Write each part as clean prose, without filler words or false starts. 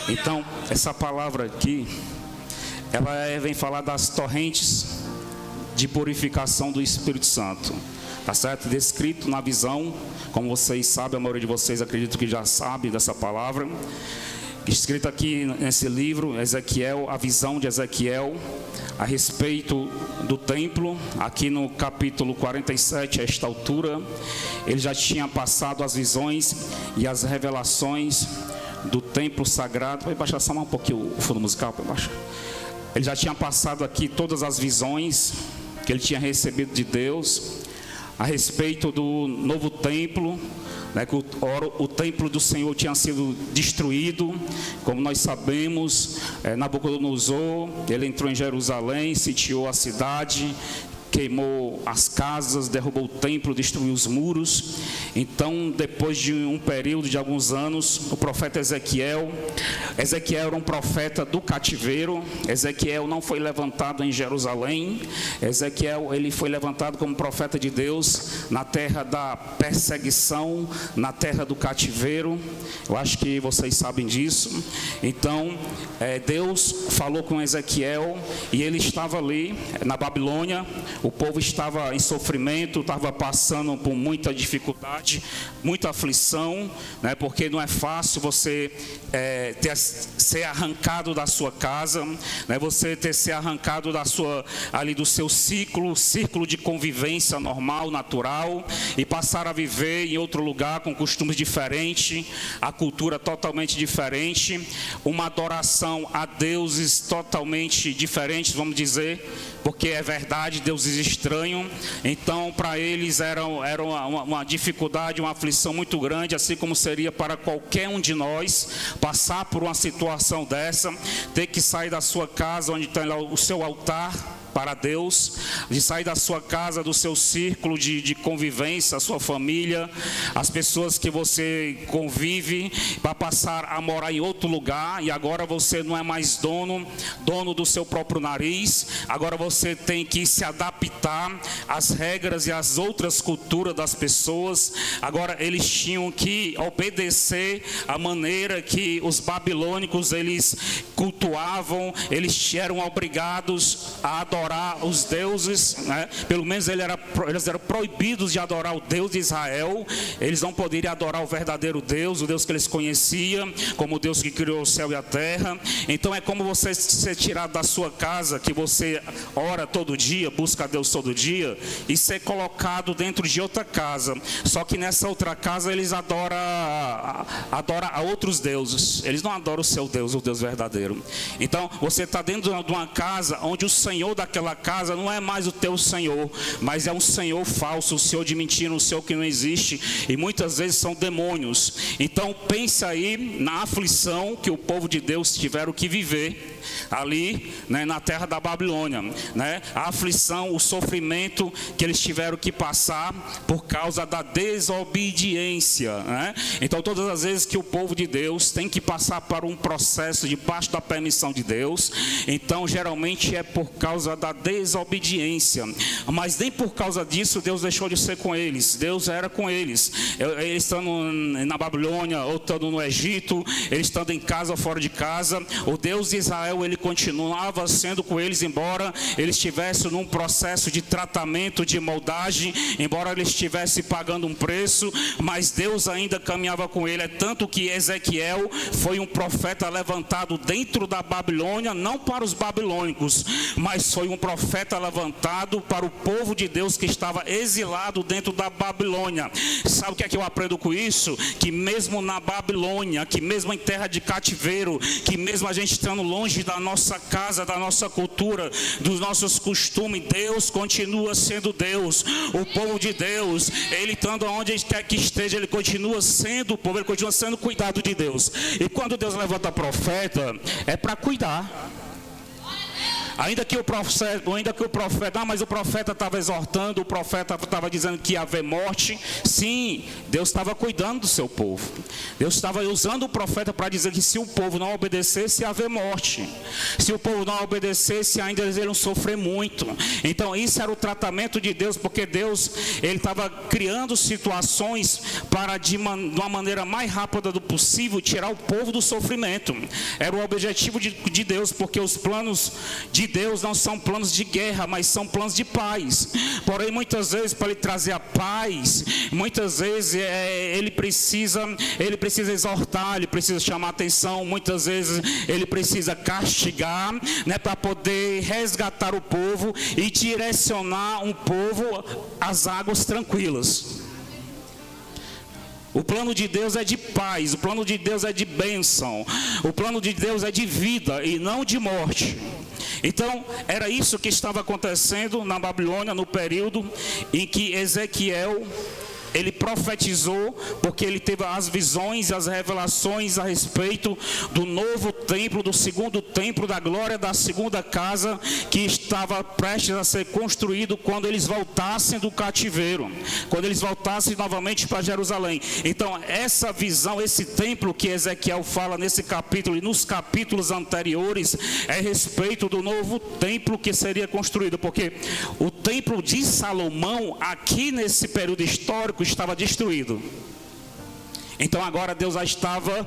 Então, essa palavra aqui, ela vem falar das torrentes de purificação do Espírito Santo. Tá certo? Descrito na visão, como vocês sabem, a maioria de vocês acredito que já sabe dessa palavra. Escrito aqui nesse livro, Ezequiel, a visão de Ezequiel a respeito do templo, aqui no capítulo 47, a esta altura, ele já tinha passado as visões e as revelações do templo sagrado. Vai baixar só um pouquinho o fundo musical, para baixo. Ele já tinha passado aqui todas as visões que ele tinha recebido de Deus a respeito do novo templo, né, que o templo do Senhor tinha sido destruído. Como nós sabemos, Nabucodonosor, ele entrou em Jerusalém, sitiou a cidade, queimou as casas, derrubou o templo, destruiu os muros. Então, depois de um período de alguns anos, o profeta Ezequiel era um profeta do cativeiro. Ezequiel não foi levantado em Jerusalém. Ezequiel, ele foi levantado como profeta de Deus na terra da perseguição, na terra do cativeiro. Eu acho que vocês sabem disso. Então, Deus falou com Ezequiel e ele estava ali na Babilônia. O povo estava em sofrimento, estava passando por muita dificuldade, muita aflição, né? Porque não é fácil você ser arrancado da sua casa, né? Você ser arrancado do seu círculo de convivência normal, natural, e passar a viver em outro lugar com costumes diferentes, a cultura totalmente diferente, uma adoração a deuses totalmente diferentes, vamos dizer, porque é verdade, deuses estranhos. Então, para eles era uma dificuldade, uma aflição muito grande, assim como seria para qualquer um de nós passar por uma situação dessa, ter que sair da sua casa onde tem lá o seu altar para Deus, de sair da sua casa, do seu círculo de convivência, a sua família, as pessoas que você convive, para passar a morar em outro lugar. E agora você não é mais dono do seu próprio nariz. Agora você tem que se adaptar às regras e às outras culturas das pessoas. Agora eles tinham que obedecer a maneira que os babilônicos eles cultuavam. Eles eram obrigados a adorar os deuses, né? Pelo menos eles eram proibidos de adorar o Deus de Israel. Eles não poderiam adorar o verdadeiro Deus, o Deus que eles conheciam, como o Deus que criou o céu e a terra. Então é como você ser tirado da sua casa, que você ora todo dia, busca a Deus todo dia, e ser colocado dentro de outra casa. Só que nessa outra casa eles adoram a outros deuses. Eles não adoram o seu Deus, o Deus verdadeiro. Então você está dentro de uma casa onde o Senhor daquela casa não é mais o teu Senhor, mas é um Senhor falso, o Senhor de mentira, um Senhor que não existe, e muitas vezes são demônios. Então pense aí na aflição que o povo de Deus tiveram que viver ali, né, na terra da Babilônia, né? A aflição, o sofrimento que eles tiveram que passar por causa da desobediência, né? Então todas as vezes que o povo de Deus tem que passar por um processo debaixo da permissão de Deus, então geralmente é por causa da desobediência. Mas nem por causa disso Deus deixou de ser com eles. Deus era com eles. Eles estando na Babilônia, ou estando no Egito, eles estando em casa ou fora de casa, o Deus de Israel ele continuava sendo com eles, embora eles estivessem num processo de tratamento, de moldagem, embora eles estivessem pagando um preço, mas Deus ainda caminhava com ele. É tanto que Ezequiel foi um profeta levantado dentro da Babilônia, não para os babilônicos, mas foi um profeta levantado para o povo de Deus que estava exilado dentro da Babilônia. Sabe o que é que eu aprendo com isso? Que mesmo na Babilônia, que mesmo em terra de cativeiro, que mesmo a gente estando longe da nossa casa, da nossa cultura, dos nossos costumes, Deus continua sendo Deus. O povo de Deus, ele estando onde ele quer que esteja, ele continua sendo o povo, ele continua sendo cuidado de Deus. E quando Deus levanta profeta, é para cuidar. Ainda que o profeta, mas o profeta estava exortando, o profeta estava dizendo que ia haver morte. Sim, Deus estava cuidando do seu povo. Deus estava usando o profeta para dizer que se o povo não obedecesse, ia haver morte. Se o povo não obedecesse, ainda eles iriam sofrer muito. Então isso era o tratamento de Deus, porque Deus, ele estava criando situações para de uma maneira mais rápida do possível tirar o povo do sofrimento. Era o objetivo de Deus, porque os planos de Deus não são planos de guerra, mas são planos de paz. Porém, muitas vezes, para ele trazer a paz, muitas vezes ele precisa exortar, ele precisa chamar atenção, muitas vezes ele precisa castigar, né, para poder resgatar o povo e direcionar um povo às águas tranquilas. O plano de Deus é de paz, o plano de Deus é de bênção, o plano de Deus é de vida e não de morte. Então, era isso que estava acontecendo na Babilônia, no período em que Ezequiel, ele profetizou, porque ele teve as visões, as revelações a respeito do novo templo, do segundo templo da glória, da segunda casa que estava prestes a ser construído quando eles voltassem do cativeiro, quando eles voltassem novamente para Jerusalém. Então essa visão, esse templo que Ezequiel fala nesse capítulo e nos capítulos anteriores, é a respeito do novo templo que seria construído, porque o templo de Salomão, aqui nesse período histórico, estava destruído. Então agora Deus já estava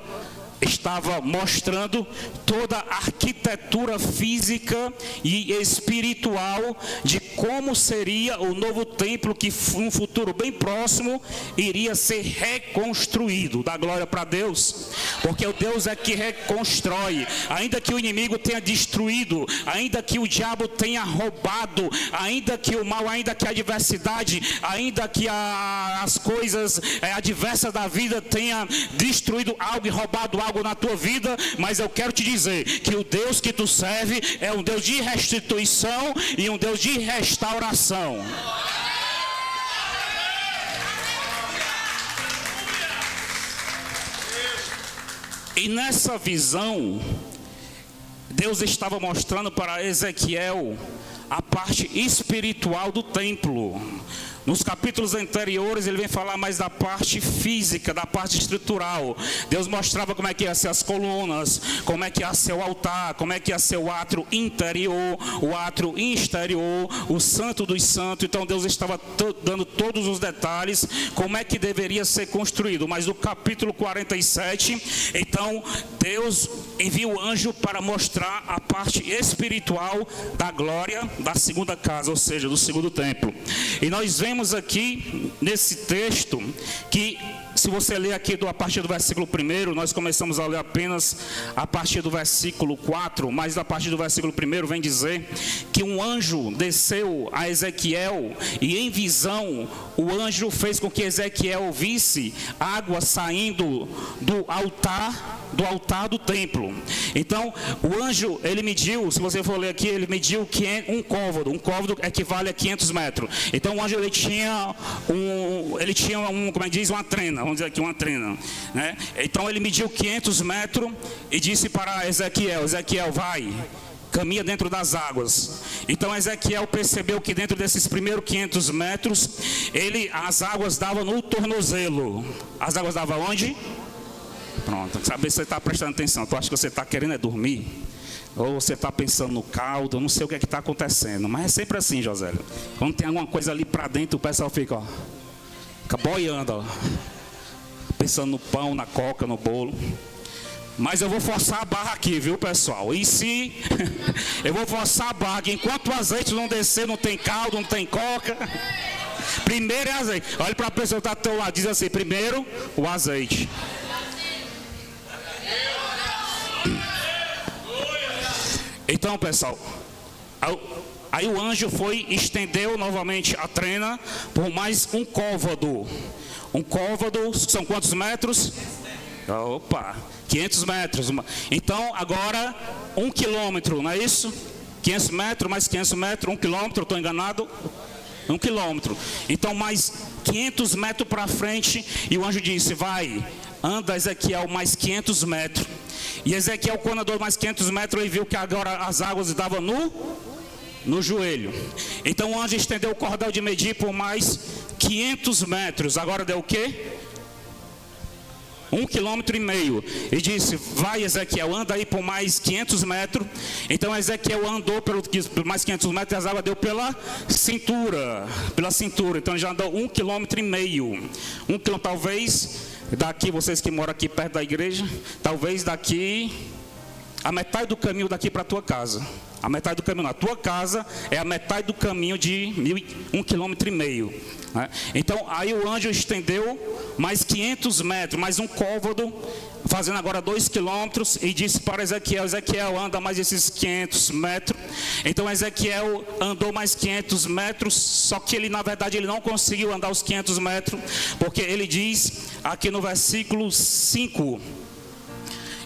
mostrando toda a arquitetura física e espiritual de como seria o novo templo, que num futuro bem próximo iria ser reconstruído. Dá glória para Deus, porque o Deus é que reconstrói. Ainda que o inimigo tenha destruído, ainda que o diabo tenha roubado, ainda que o mal, ainda que a adversidade, ainda que as coisas adversas da vida tenha destruído algo e roubado algo na tua vida, mas eu quero te dizer que o Deus que tu serve é um Deus de restituição e um Deus de restauração. E nessa visão, Deus estava mostrando para Ezequiel a parte espiritual do templo. Nos capítulos anteriores ele vem falar mais da parte física, da parte estrutural. Deus mostrava como é que ia ser as colunas, como é que ia ser o altar, como é que ia ser o átrio interior, o átrio exterior, o santo dos santos. Então Deus estava dando todos os detalhes, como é que deveria ser construído. Mas no capítulo 47, então Deus envia o anjo para mostrar a parte espiritual da glória da segunda casa, ou seja, do segundo templo. E nós vemos aqui nesse texto que, se você ler aqui a partir do versículo 1, nós começamos a ler apenas a partir do versículo 4, mas a partir do versículo 1 vem dizer que um anjo desceu a Ezequiel e em visão o anjo fez com que Ezequiel visse água saindo do altar do templo. Então o anjo, ele mediu, se você for ler aqui, ele mediu um côvado equivale a 500 metros. Então o anjo, ele tinha como é que diz, uma trena, vamos dizer aqui, uma trena, né? Então ele mediu 500 metros e disse para Ezequiel: vai, caminha dentro das águas. Então Ezequiel percebeu que dentro desses primeiros 500 metros, as águas davam no tornozelo. As águas davam onde? Pronto, sabe se você está prestando atenção. Tu acha que você está querendo dormir? Ou você está pensando no caldo? Eu não sei o que é que está acontecendo. Mas é sempre assim, José. Quando tem alguma coisa ali para dentro, o pessoal fica boiando, ó, pensando no pão, na coca, no bolo. Mas eu vou forçar a barra aqui, viu, pessoal? E se eu vou forçar a barra aqui, enquanto o azeite não descer, não tem caldo, não tem coca. Primeiro é azeite. Olha para a pessoa que está do teu lado, diz assim: primeiro o azeite. Então, pessoal, aí o anjo estendeu novamente a trena por mais um côvado. Um côvado são quantos metros? Opa, 500 metros. Então, agora 1 quilômetro, não é isso? 500 metros, mais 500 metros, 1 quilômetro, estou enganado? 1 quilômetro. Então, mais 500 metros para frente, e o anjo disse: vai, anda, Ezequiel, mais 500 metros. E Ezequiel, quando andou mais 500 metros, ele viu que agora as águas estavam no joelho. Então o anjo estendeu o cordel de medir por mais 500 metros. Agora deu o quê? 1,5 km. E disse: vai, Ezequiel, anda aí por mais 500 metros. Então Ezequiel andou por mais 500 metros e as águas deu pela cintura. Então já andou 1,5 km. Talvez daqui, vocês que moram aqui perto da igreja, talvez daqui, a metade do caminho daqui para a tua casa. A metade do caminho na tua casa é a metade do caminho de 1,5 km. Né? Então aí o anjo estendeu mais 500 metros, mais um côvado, fazendo agora 2 quilômetros, e disse para Ezequiel: Ezequiel, anda mais esses 500 metros. Então Ezequiel andou mais 500 metros, só que ele, na verdade, ele não conseguiu andar os 500 metros, porque ele diz aqui no versículo 5: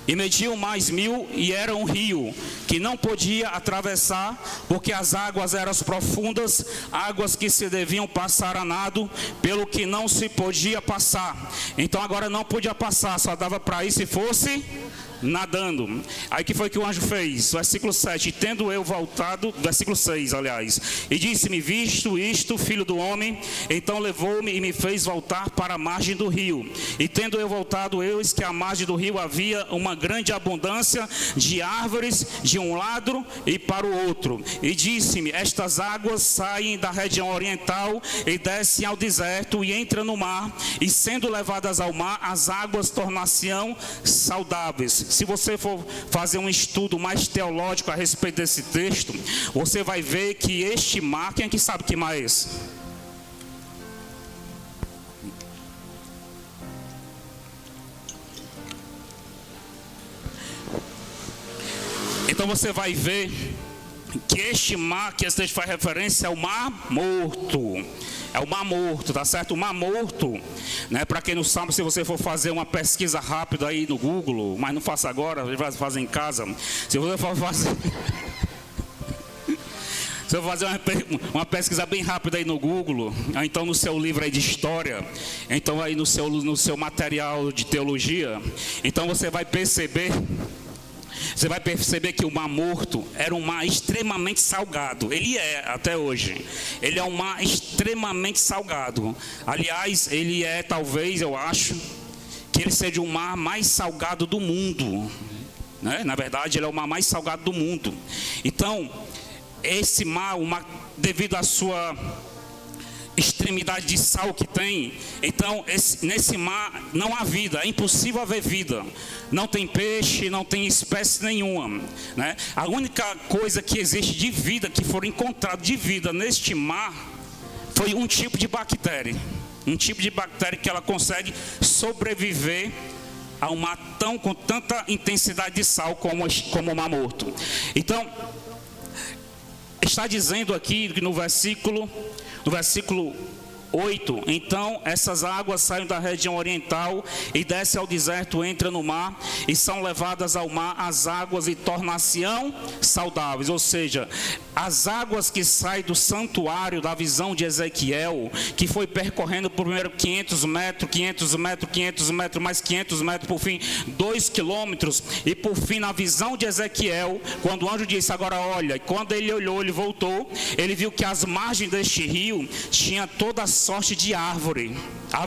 e mediu mais 1000, e era um rio que não podia atravessar, porque as águas eram profundas, águas que se deviam passar a nado, pelo que não se podia passar. Então agora não podia passar, só dava para ir se fosse nadando. Aí que foi que o anjo fez? Versículo 7: tendo eu voltado, versículo 6, aliás, e disse-me: visto isto, filho do homem, então levou-me e me fez voltar para a margem do rio. E tendo eu voltado, eis que à margem do rio havia uma grande abundância de árvores, de um lado e para o outro. E disse-me: estas águas saem da região oriental e descem ao deserto e entram no mar, e sendo levadas ao mar, as águas tornar-se-ão saudáveis. Se você for fazer um estudo mais teológico a respeito desse texto, você vai ver que este mar, quem é que sabe que mar é esse? Então você vai ver que este mar que esse texto faz referência é o Mar Morto. É o Mar Morto, tá certo? O Mar Morto, né? Para quem não sabe, se você for fazer uma pesquisa rápida aí no Google, mas não faça agora, vai fazer em casa. Se você for fazer se eu fazer uma pesquisa bem rápida aí no Google, então no seu livro aí de história, então aí no seu material de teologia, então você vai perceber que o Mar Morto era um mar extremamente salgado. Ele é até hoje. Ele é um mar extremamente salgado. Aliás, ele é, talvez, eu acho, que ele seja o mar mais salgado do mundo. Né? Na verdade, ele é o mar mais salgado do mundo. Então, esse mar, devido à sua extremidade de sal que tem, então nesse mar não há vida, é impossível haver vida, não tem peixe, não tem espécie nenhuma, né? A única coisa que existe de vida, que foram encontrados de vida neste mar, foi um tipo de bactéria, que ela consegue sobreviver a um mar com tanta intensidade de sal como o Mar Morto. Então está dizendo aqui que no versículo 8, então essas águas saem da região oriental e descem ao deserto, entram no mar e são levadas ao mar as águas e tornar-se-ão saudáveis. Ou seja, as águas que saem do santuário da visão de Ezequiel, que foi percorrendo por primeiro 500 metros, 500 metros, 500 metros, mais 500 metros, por fim 2 quilômetros, e por fim na visão de Ezequiel, quando o anjo disse: agora olha, e quando ele olhou, ele voltou, ele viu que as margens deste rio tinha toda a sorte de árvore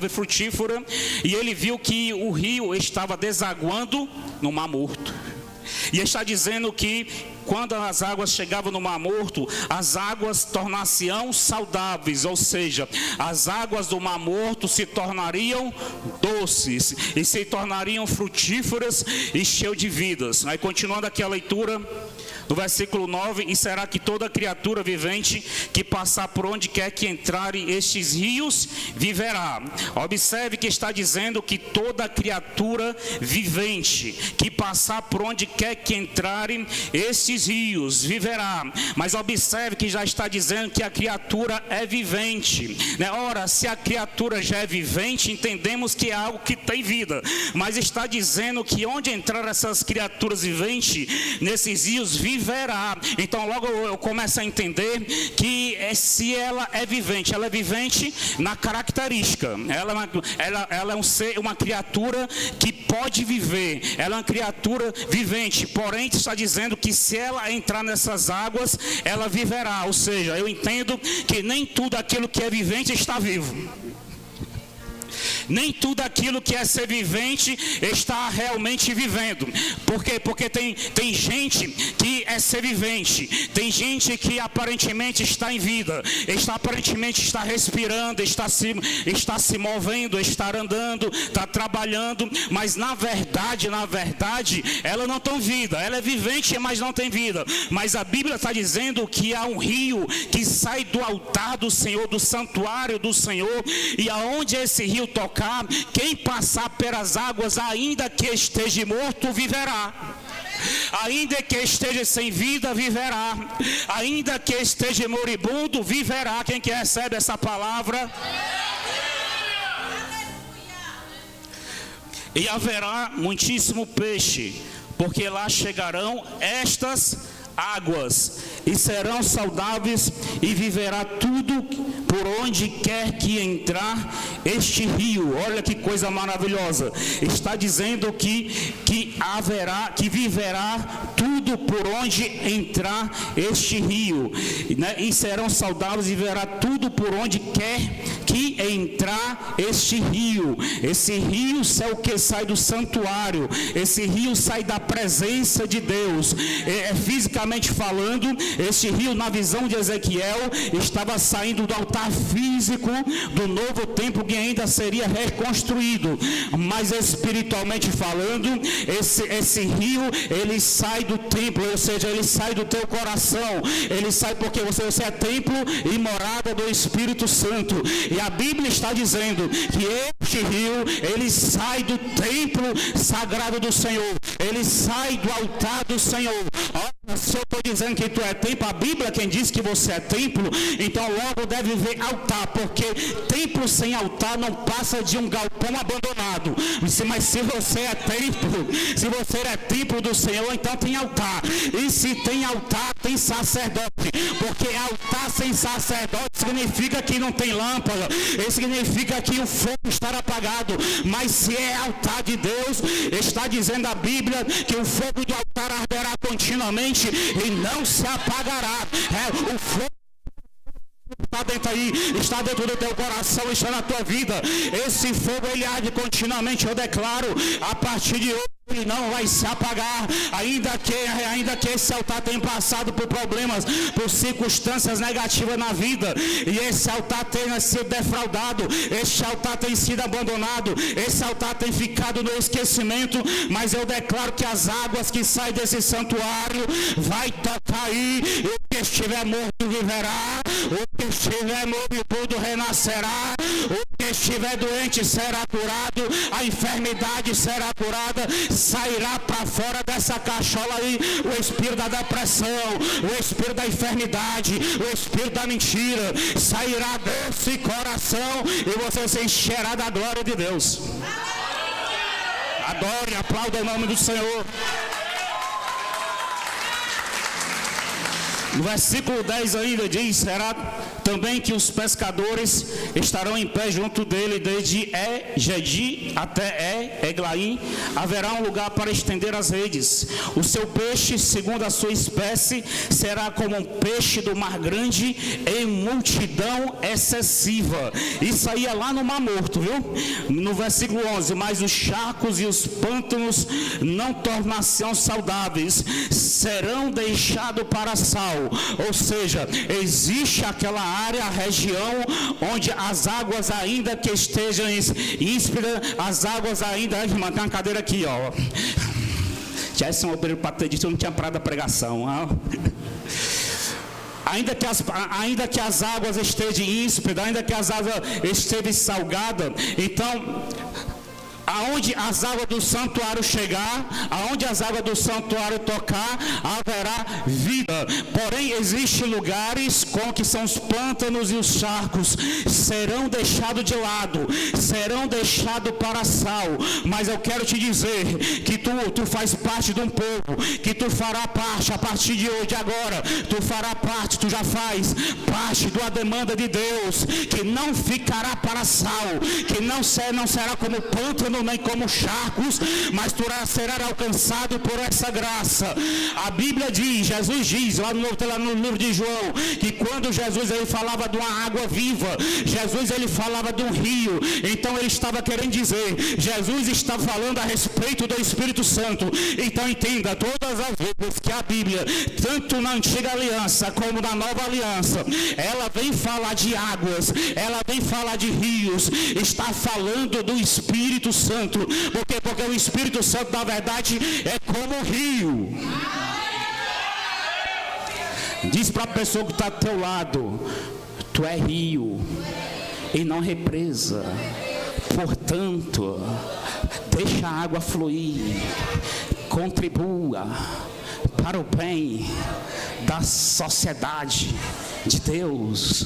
frutífera, e ele viu que o rio estava desaguando no Mar Morto. E está dizendo que quando as águas chegavam no Mar Morto, as águas tornar-se-ão saudáveis, ou seja, as águas do Mar Morto se tornariam doces e se tornariam frutíferas e cheias de vidas. Aí continuando aqui a leitura, no versículo 9: e será que toda criatura vivente que passar por onde quer que entrarem estes rios viverá. Observe que está dizendo que toda criatura vivente que passar por onde quer que entrarem estes rios, viverá. Mas observe que já está dizendo que a criatura é vivente, né? Ora, se a criatura já é vivente, entendemos que é algo que tem vida. Mas está dizendo que onde entrar essas criaturas viventes, nesses rios, viverá. Então logo eu começo a entender que se ela é vivente na característica. Ela é um ser, uma criatura que pode viver. Ela é uma criatura vivente. Porém, está dizendo que se ela entrar nessas águas, ela viverá. Ou seja, eu entendo que nem tudo aquilo que é vivente está vivo. Nem tudo aquilo que é ser vivente está realmente vivendo. Por quê? Porque tem gente que é ser vivente. Tem gente que aparentemente está em vida. Aparentemente está respirando, está se movendo, está andando, está trabalhando. Mas na verdade, ela não tem vida. Ela é vivente, mas não tem vida. Mas a Bíblia está dizendo que há um rio que sai do altar do Senhor, do santuário do Senhor. E aonde esse rio tocar, quem passar pelas águas, ainda que esteja morto, viverá. Ainda que esteja sem vida, viverá. Ainda que esteja moribundo, viverá. Quem que recebe essa palavra? E haverá muitíssimo peixe, porque lá chegarão estas águas, e serão saudáveis, e viverá tudo por onde quer que entrar este rio. Olha que coisa maravilhosa. Está dizendo que viverá tudo por onde entrar este rio, né? E serão saudáveis, e viverá tudo por onde quer que entrar este rio. Esse rio é o que sai do santuário. Esse rio sai da presença de Deus. Fisicamente falando, esse rio, na visão de Ezequiel, estava saindo do altar físico do novo templo que ainda seria reconstruído. Mas espiritualmente falando, esse rio, ele sai do templo, ou seja, ele sai do teu coração. Ele sai porque você é templo e morada do Espírito Santo. E a Bíblia está dizendo que este rio, ele sai do templo sagrado do Senhor. Ele sai do altar do Senhor. Se eu estou dizendo que tu é templo, a Bíblia quem diz que você é templo, então logo deve ver altar, porque templo sem altar não passa de um galpão abandonado. Mas se você é templo do Senhor, então tem altar. E se tem altar, tem sacerdote, porque altar sem sacerdote significa que não tem lâmpada, significa que o fogo está apagado. Mas se é altar de Deus, está dizendo a Bíblia que o fogo do altar arderá continuamente e não se apagará. O fogo está dentro aí, está dentro do teu coração, está na tua vida. Esse fogo, ele arde continuamente. Eu declaro, a partir de hoje, ele não vai se apagar, ainda que esse altar tenha passado por problemas, por circunstâncias negativas na vida, e esse altar tenha sido defraudado, esse altar tem sido abandonado, esse altar tem ficado no esquecimento. Mas eu declaro que as águas que saem desse santuário vai tocar aí, e o que estiver morto viverá, o que estiver moribundo renascerá, o que estiver doente será curado, a enfermidade será curada. Sairá para fora dessa cachola aí o espírito da depressão, o espírito da enfermidade, o espírito da mentira. Sairá desse coração e você se encherá da glória de Deus. Adore, aplauda o nome do Senhor. No versículo 10 ainda diz: será também que os pescadores estarão em pé junto dele, desde Gedi até Eglaim. Haverá um lugar para estender as redes. O seu peixe, segundo a sua espécie, será como um peixe do mar grande, em multidão excessiva. Isso aí é lá no Mar Morto, viu? No versículo 11: mas os charcos e os pântanos não tornar-se-ão saudáveis, serão deixados para sal. Ou seja, existe aquela área, a região onde as águas ainda que estejam íspidas, as águas ainda... Irmã, tem uma cadeira aqui, ó. Já esse é um obreiro para ter dito, eu não tinha parado a pregação. Ainda que as águas estejam íspidas, ainda que as águas estejam salgadas, então... aonde as águas do santuário chegar, aonde as águas do santuário tocar, haverá vida. Porém, existem lugares como que são os pântanos e os charcos, serão deixados de lado, serão deixados para sal. Mas eu quero te dizer que tu faz parte de um povo, que tu fará parte a partir de hoje, agora, tu fará parte, tu já faz parte de uma demanda de Deus, que não ficará para sal, que não será como pântano, nem como charcos, mas tu será alcançado por essa graça. A Bíblia diz, Jesus diz lá no livro de João, que quando Jesus ele falava de uma água viva, Jesus ele falava de um rio. Então ele estava querendo dizer, Jesus está falando a respeito do Espírito Santo. Então entenda, todas as vezes que a Bíblia, tanto na antiga aliança como na nova aliança, ela vem falar de águas, ela vem falar de rios, está falando do Espírito Santo. Porque o Espírito Santo, na verdade, é como um rio. Diz para a pessoa que está ao teu lado: tu é rio e não represa. Portanto, deixa a água fluir. Contribua para o bem da sociedade de Deus.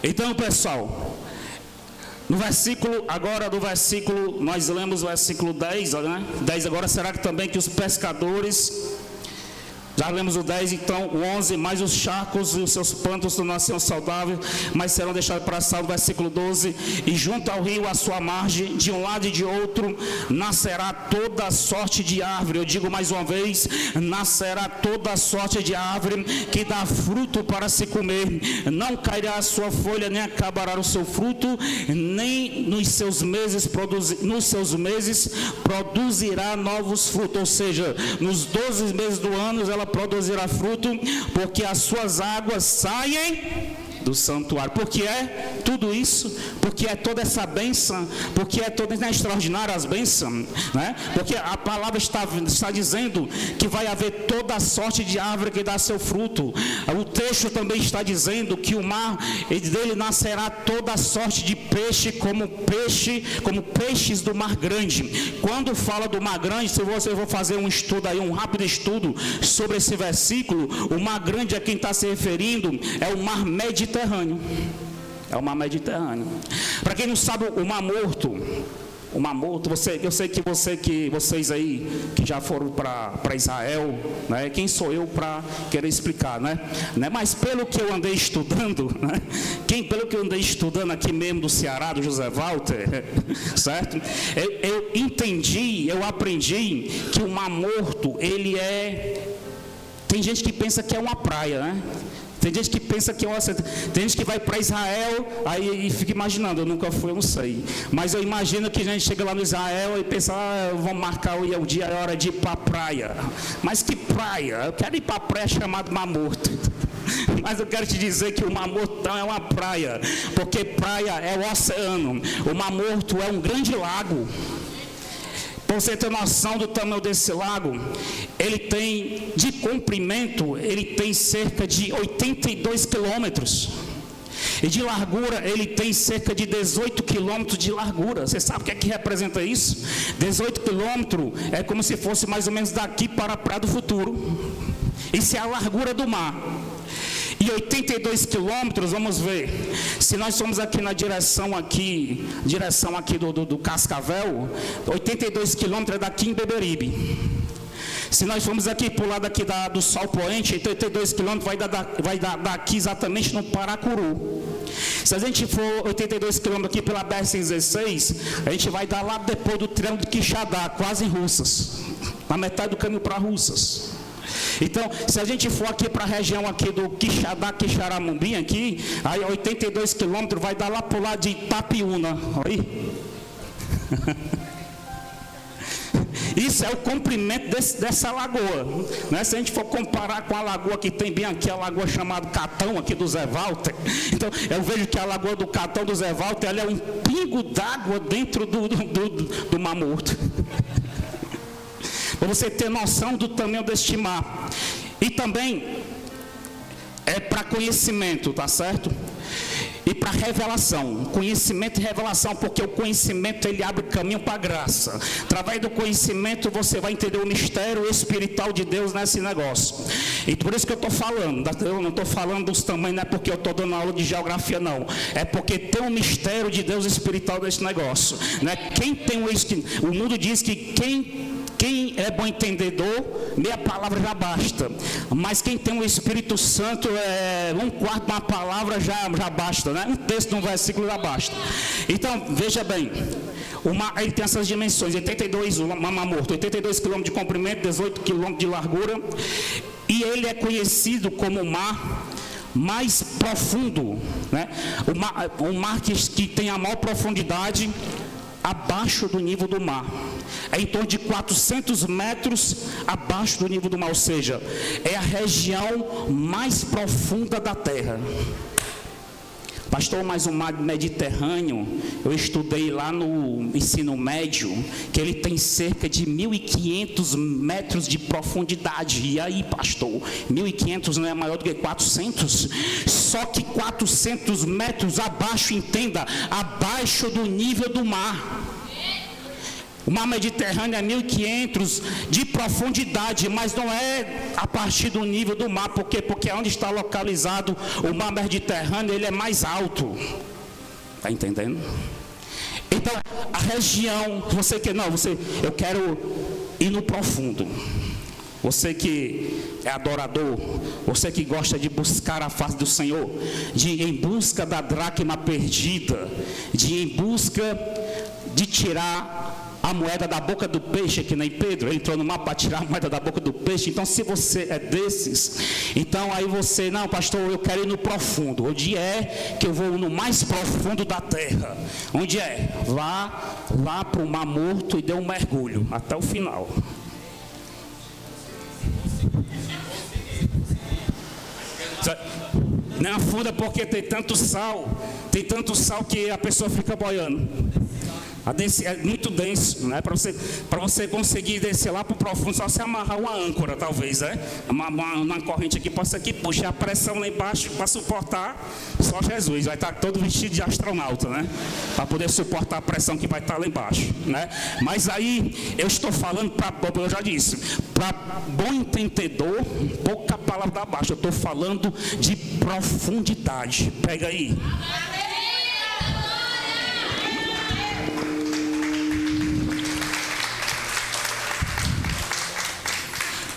Então, pessoal, no versículo, nós lemos o versículo 10, né? 10 agora, será que também que os pescadores, já lemos o 10, então o 11, mas os charcos e os seus pântanos não nascerão saudáveis, mas serão deixados para sal, versículo 12, e junto ao rio, à sua margem, de um lado e de outro, nascerá toda sorte de árvore. Eu digo mais uma vez, nascerá toda sorte de árvore que dá fruto para se comer, não cairá a sua folha, nem acabará o seu fruto, nem nos seus meses produzirá novos frutos, ou seja, nos 12 meses do ano ela produzirá fruto, porque as suas águas saem do santuário. Porque é tudo isso, porque é toda essa bênção, porque é toda extraordinária as bênçãos, né? Porque a palavra está dizendo que vai haver toda a sorte de árvore que dá seu fruto. O texto também está dizendo que o mar, dele nascerá toda a sorte de peixe, como peixes do mar grande. Quando fala do mar grande, se você for fazer um estudo aí, um rápido estudo sobre esse versículo, o mar grande a quem está se referindo é o mar Mediterrâneo. É o mar Mediterrâneo. Para quem não sabe, o Mar Morto, eu sei que vocês aí que já foram para Israel, né? Quem sou eu para querer explicar, né? Mas pelo que eu andei estudando, né? Pelo que eu andei estudando aqui mesmo do Ceará, do José Walter, certo? Eu entendi, eu aprendi que o Mar Morto, ele é... Tem gente que pensa que é uma praia, né? Tem gente que pensa que tem gente que vai para Israel aí e fica imaginando, eu nunca fui, eu não sei. Mas eu imagino que a gente chega lá no Israel e pensa, vamos marcar o dia, a hora de ir para a praia. Mas que praia? Eu quero ir para a praia chamada Mar Morto. Mas eu quero te dizer que o Mar Morto é uma praia, porque praia é o oceano. O Mar Morto é um grande lago. Para você ter noção do tamanho desse lago, ele tem, de comprimento, ele tem cerca de 82 quilômetros. E de largura, ele tem cerca de 18 quilômetros de largura. Você sabe o que é que representa isso? 18 quilômetros é como se fosse mais ou menos daqui para a Praia do Futuro. Isso é a largura do mar. E 82 quilômetros, vamos ver, se nós somos aqui na direção aqui do Cascavel, 82 quilômetros é daqui em Beberibe. Se nós formos aqui para o lado aqui do Sol Poente, 82 quilômetros vai dar daqui exatamente no Paracuru. Se a gente for 82 quilômetros aqui pela BR-116, a gente vai dar lá depois do Triângulo de Quixadá, quase em Russas, na metade do caminho para Russas. Então, se a gente for aqui para a região aqui do Quixadá, Quixaramubim aqui, aí 82 quilômetros vai dar lá para o lado de Itapiúna. Olha aí. Isso é o comprimento dessa lagoa, né? Se a gente for comparar com a lagoa que tem bem aqui, a lagoa chamada Catão, aqui do Zé Walter, então eu vejo que a lagoa do Catão do Zé Walter, ela é um pingo d'água dentro do Mar Morto. Para você ter noção do tamanho deste mar. E também é para conhecimento, tá certo? e para revelação, conhecimento e revelação, porque o conhecimento ele abre caminho para a graça. Através do conhecimento você vai entender o mistério espiritual de Deus nesse negócio. E por isso que eu estou falando, eu não estou falando dos tamanhos, não é porque eu estou dando aula de geografia, não. É porque tem um mistério de Deus espiritual nesse negócio. Né? Quem tem o mundo diz que quem é bom entendedor, meia palavra já basta. Mas quem tem o Espírito Santo, um quarto de uma palavra já basta, né? Um texto de um versículo já basta. Então, veja bem, ele tem essas dimensões, 82, o Mar Morto, 82 km de comprimento, 18 km de largura. E ele é conhecido como o mar mais profundo, né? O mar que tem a maior profundidade abaixo do nível do mar. É em torno de 400 metros abaixo do nível do mar, ou seja, é a região mais profunda da Terra. Pastor, mas o mar Mediterrâneo, eu estudei lá no ensino médio, que ele tem cerca de 1.500 metros de profundidade. E aí, pastor, 1.500 não é maior do que 400? Só que 400 metros abaixo, entenda, abaixo do nível do mar. O mar Mediterrâneo é 1.500 de profundidade, mas não é a partir do nível do mar. Por quê? Porque onde está localizado o mar Mediterrâneo, ele é mais alto. Está entendendo? Então, a região, eu quero ir no profundo. Você que é adorador, você que gosta de buscar a face do Senhor, de ir em busca da dracma perdida, de ir em busca de tirar a moeda da boca do peixe, que nem Pedro entrou no mar para tirar a moeda da boca do peixe. Então, se você é desses, então aí você, não, pastor, eu quero ir no profundo. Onde é que eu vou no mais profundo da terra? Onde é? Vá para o Mar Morto e dê um mergulho até o final. Não afunda porque tem tanto sal que a pessoa fica boiando. É muito denso, né? Para você conseguir descer lá para o profundo, só se amarrar uma âncora, talvez, né? Uma corrente aqui, possa aqui, puxa a pressão lá embaixo para suportar, só Jesus. Vai estar todo vestido de astronauta, né? Para poder suportar a pressão que vai estar lá embaixo, né? Mas aí, eu estou falando eu já disse, para bom entendedor, pouca palavra abaixo, eu estou falando de profundidade. Pega aí.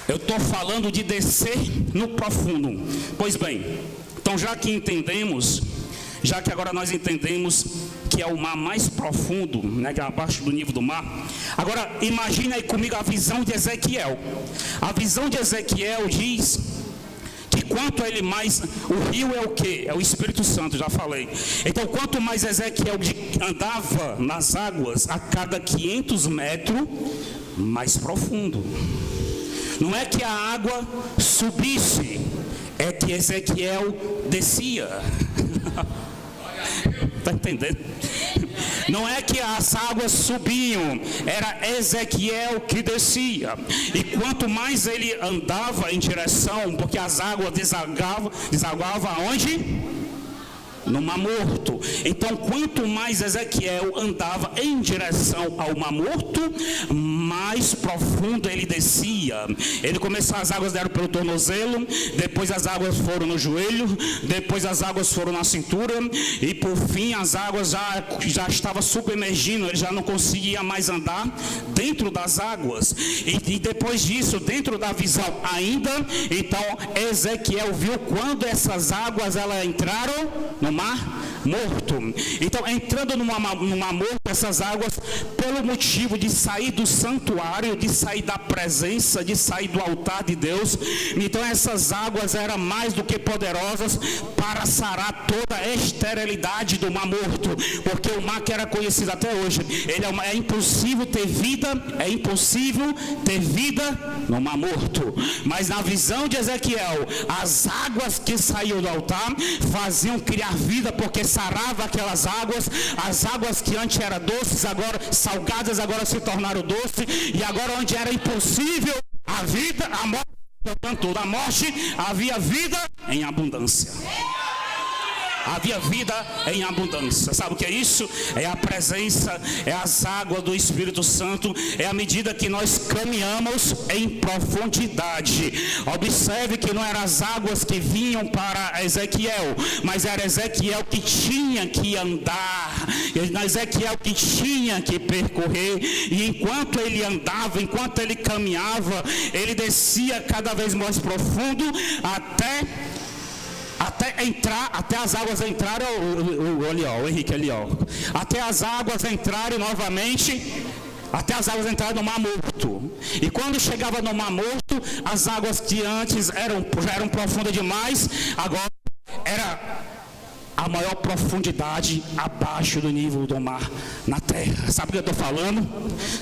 Eu estou falando de descer no profundo. Pois bem, então já que agora nós entendemos que é o mar mais profundo, né, que é abaixo do nível do mar. Agora, imagine aí comigo a visão de Ezequiel. A visão de Ezequiel diz que quanto ele mais, o rio é o quê? É o Espírito Santo, já falei. Então, quanto mais Ezequiel andava nas águas, a cada 500 metros, mais profundo. Não é que a água subisse, é que Ezequiel descia. Está entendendo? Não é que as águas subiam, era Ezequiel que descia. E quanto mais ele andava em direção, porque as águas desaguavam aonde? No Mar Morto. Então, quanto mais Ezequiel andava em direção ao Mar Morto, mais profundo ele descia. Ele começou, as águas deram pelo tornozelo, depois as águas foram no joelho, depois as águas foram na cintura, e por fim as águas já estavam submergindo, ele já não conseguia mais andar dentro das águas. E depois disso, dentro da visão ainda, então Ezequiel viu quando essas águas elas entraram no Mar Morto. Então, entrando no Mar Morto, essas águas, pelo motivo de sair do santuário, de sair da presença, de sair do altar de Deus, então essas águas eram mais do que poderosas para sarar toda a esterilidade do Mar Morto, porque o mar que era conhecido até hoje, é impossível ter vida no Mar Morto. Mas na visão de Ezequiel, as águas que saíam do altar faziam criar vida, porque sarava aquelas águas, as águas que antes eram doces, agora salgadas, agora se tornaram doces, e agora onde era impossível a vida, a morte, portanto, da morte, havia vida em abundância. havia vida em abundância. Sabe o que é isso? É a presença, é as águas do Espírito Santo, é a medida que nós caminhamos em profundidade. Observe que não eram as águas que vinham para Ezequiel, mas era Ezequiel que tinha que andar, Ezequiel que tinha que percorrer, e enquanto ele andava, enquanto ele caminhava, ele descia cada vez mais profundo até entrar, até as águas entrarem, o Henrique ali, até as águas entrarem novamente, até as águas entrarem no Mar Morto. E quando chegava no Mar Morto, as águas que antes já eram profundas demais, agora era a maior profundidade abaixo do nível do mar na terra. Sabe o que eu estou falando?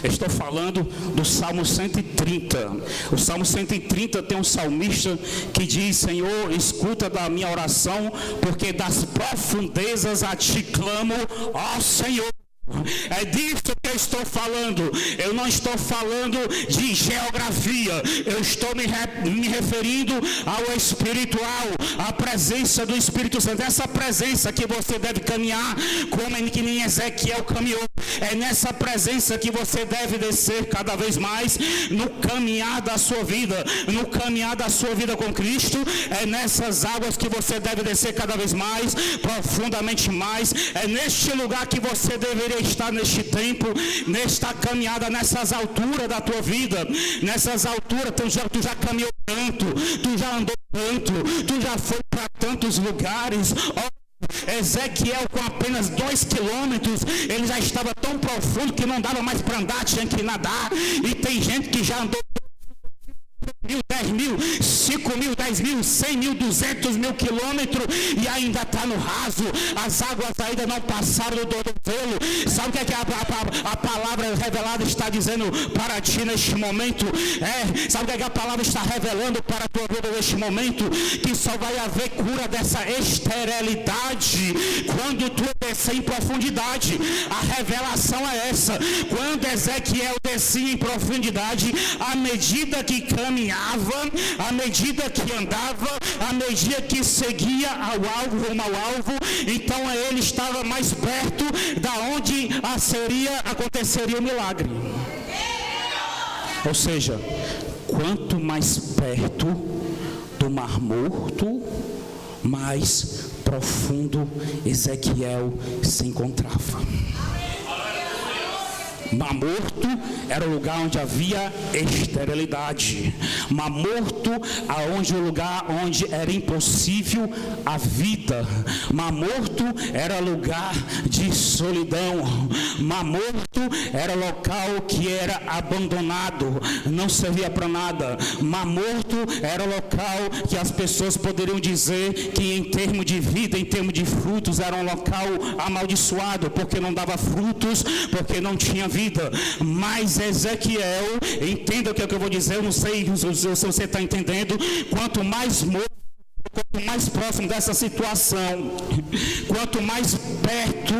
Eu estou falando do Salmo 130. O Salmo 130 tem um salmista que diz: Senhor, escuta da minha oração, porque das profundezas a ti clamo, ó Senhor. É disso que eu estou falando. Eu não estou falando de geografia. Eu estou me referindo ao espiritual, à presença do Espírito Santo. Essa presença que você deve caminhar como que nem Ezequiel caminhou. É nessa presença que você deve descer cada vez mais no caminhar da sua vida, no caminhar da sua vida com Cristo. É nessas águas que você deve descer cada vez mais, profundamente mais. É neste lugar que você deveria estar neste tempo, nesta caminhada, nessas alturas da tua vida. Nessas alturas tu já caminhou tanto, tu já andou tanto, tu já foi para tantos lugares. Ezequiel, com apenas 2 quilômetros, ele já estava tão profundo que não dava mais para andar, tinha que nadar. E tem gente que já andou 10 mil, 5 mil, 10 mil, 100 mil, 200 mil quilômetros e ainda está no raso. As águas ainda não passaram do tornozelo. Sabe o que é que a palavra revelada está dizendo para ti neste momento? Sabe o que é que a palavra está revelando para a tua vida neste momento? Que só vai haver cura dessa esterilidade quando tu descer em profundidade. A revelação é essa. Quando Ezequiel descia em profundidade, à medida que caminhava, à medida que andava, à medida que seguia ao alvo, rumo ao alvo, então ele estava mais perto da onde aconteceria o milagre. Ou seja, quanto mais perto do Mar Morto, mais profundo Ezequiel se encontrava. Mar Morto era o lugar onde havia esterilidade. Mar Morto aonde o lugar onde era impossível a vida. Mar Morto era lugar de solidão. Mar Morto era local que era abandonado, não servia para nada. Mar Morto era local que as pessoas poderiam dizer que em termos de vida, em termos de frutos, era um local amaldiçoado, porque não dava frutos, porque não tinha vida. Mas Ezequiel, entenda o que eu vou dizer, eu não sei se você está entendendo. Quanto mais próximo dessa situação, quanto mais perto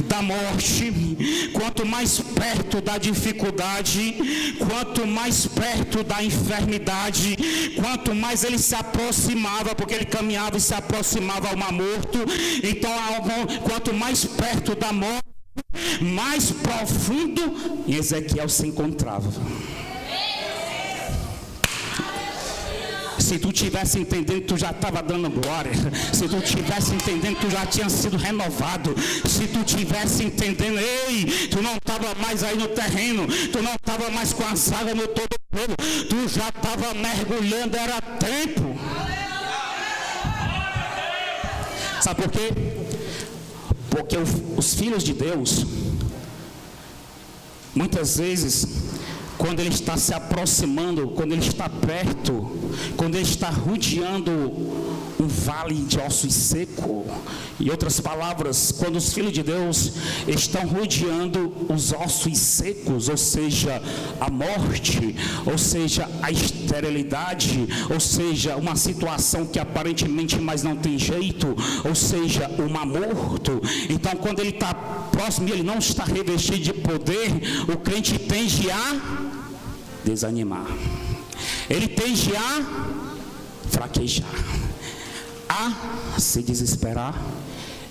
da morte, quanto mais perto da dificuldade, quanto mais perto da enfermidade, quanto mais ele se aproximava, porque ele caminhava e se aproximava ao Mar Morto, então quanto mais perto da morte, mais profundo Ezequiel se encontrava. Se tu tivesse entendendo, tu já estava dando glória. Se tu tivesse entendendo, tu já tinha sido renovado. Se tu tivesse entendendo, tu não estava mais aí no terreno, tu não estava mais com as águas no todo o povo, tu já estava mergulhando, era tempo. Sabe por quê? Porque os filhos de Deus, muitas vezes, quando ele está se aproximando, quando ele está perto, quando ele está rodeando um vale de ossos secos, em outras palavras, quando os filhos de Deus estão rodeando os ossos secos, ou seja, a morte, ou seja, a esterilidade, ou seja, uma situação que aparentemente mais não tem jeito, ou seja, o Mar Morto. Então, quando ele está próximo e ele não está revestido de poder, o crente tende a desanimar, ele tende a fraquejar, a se desesperar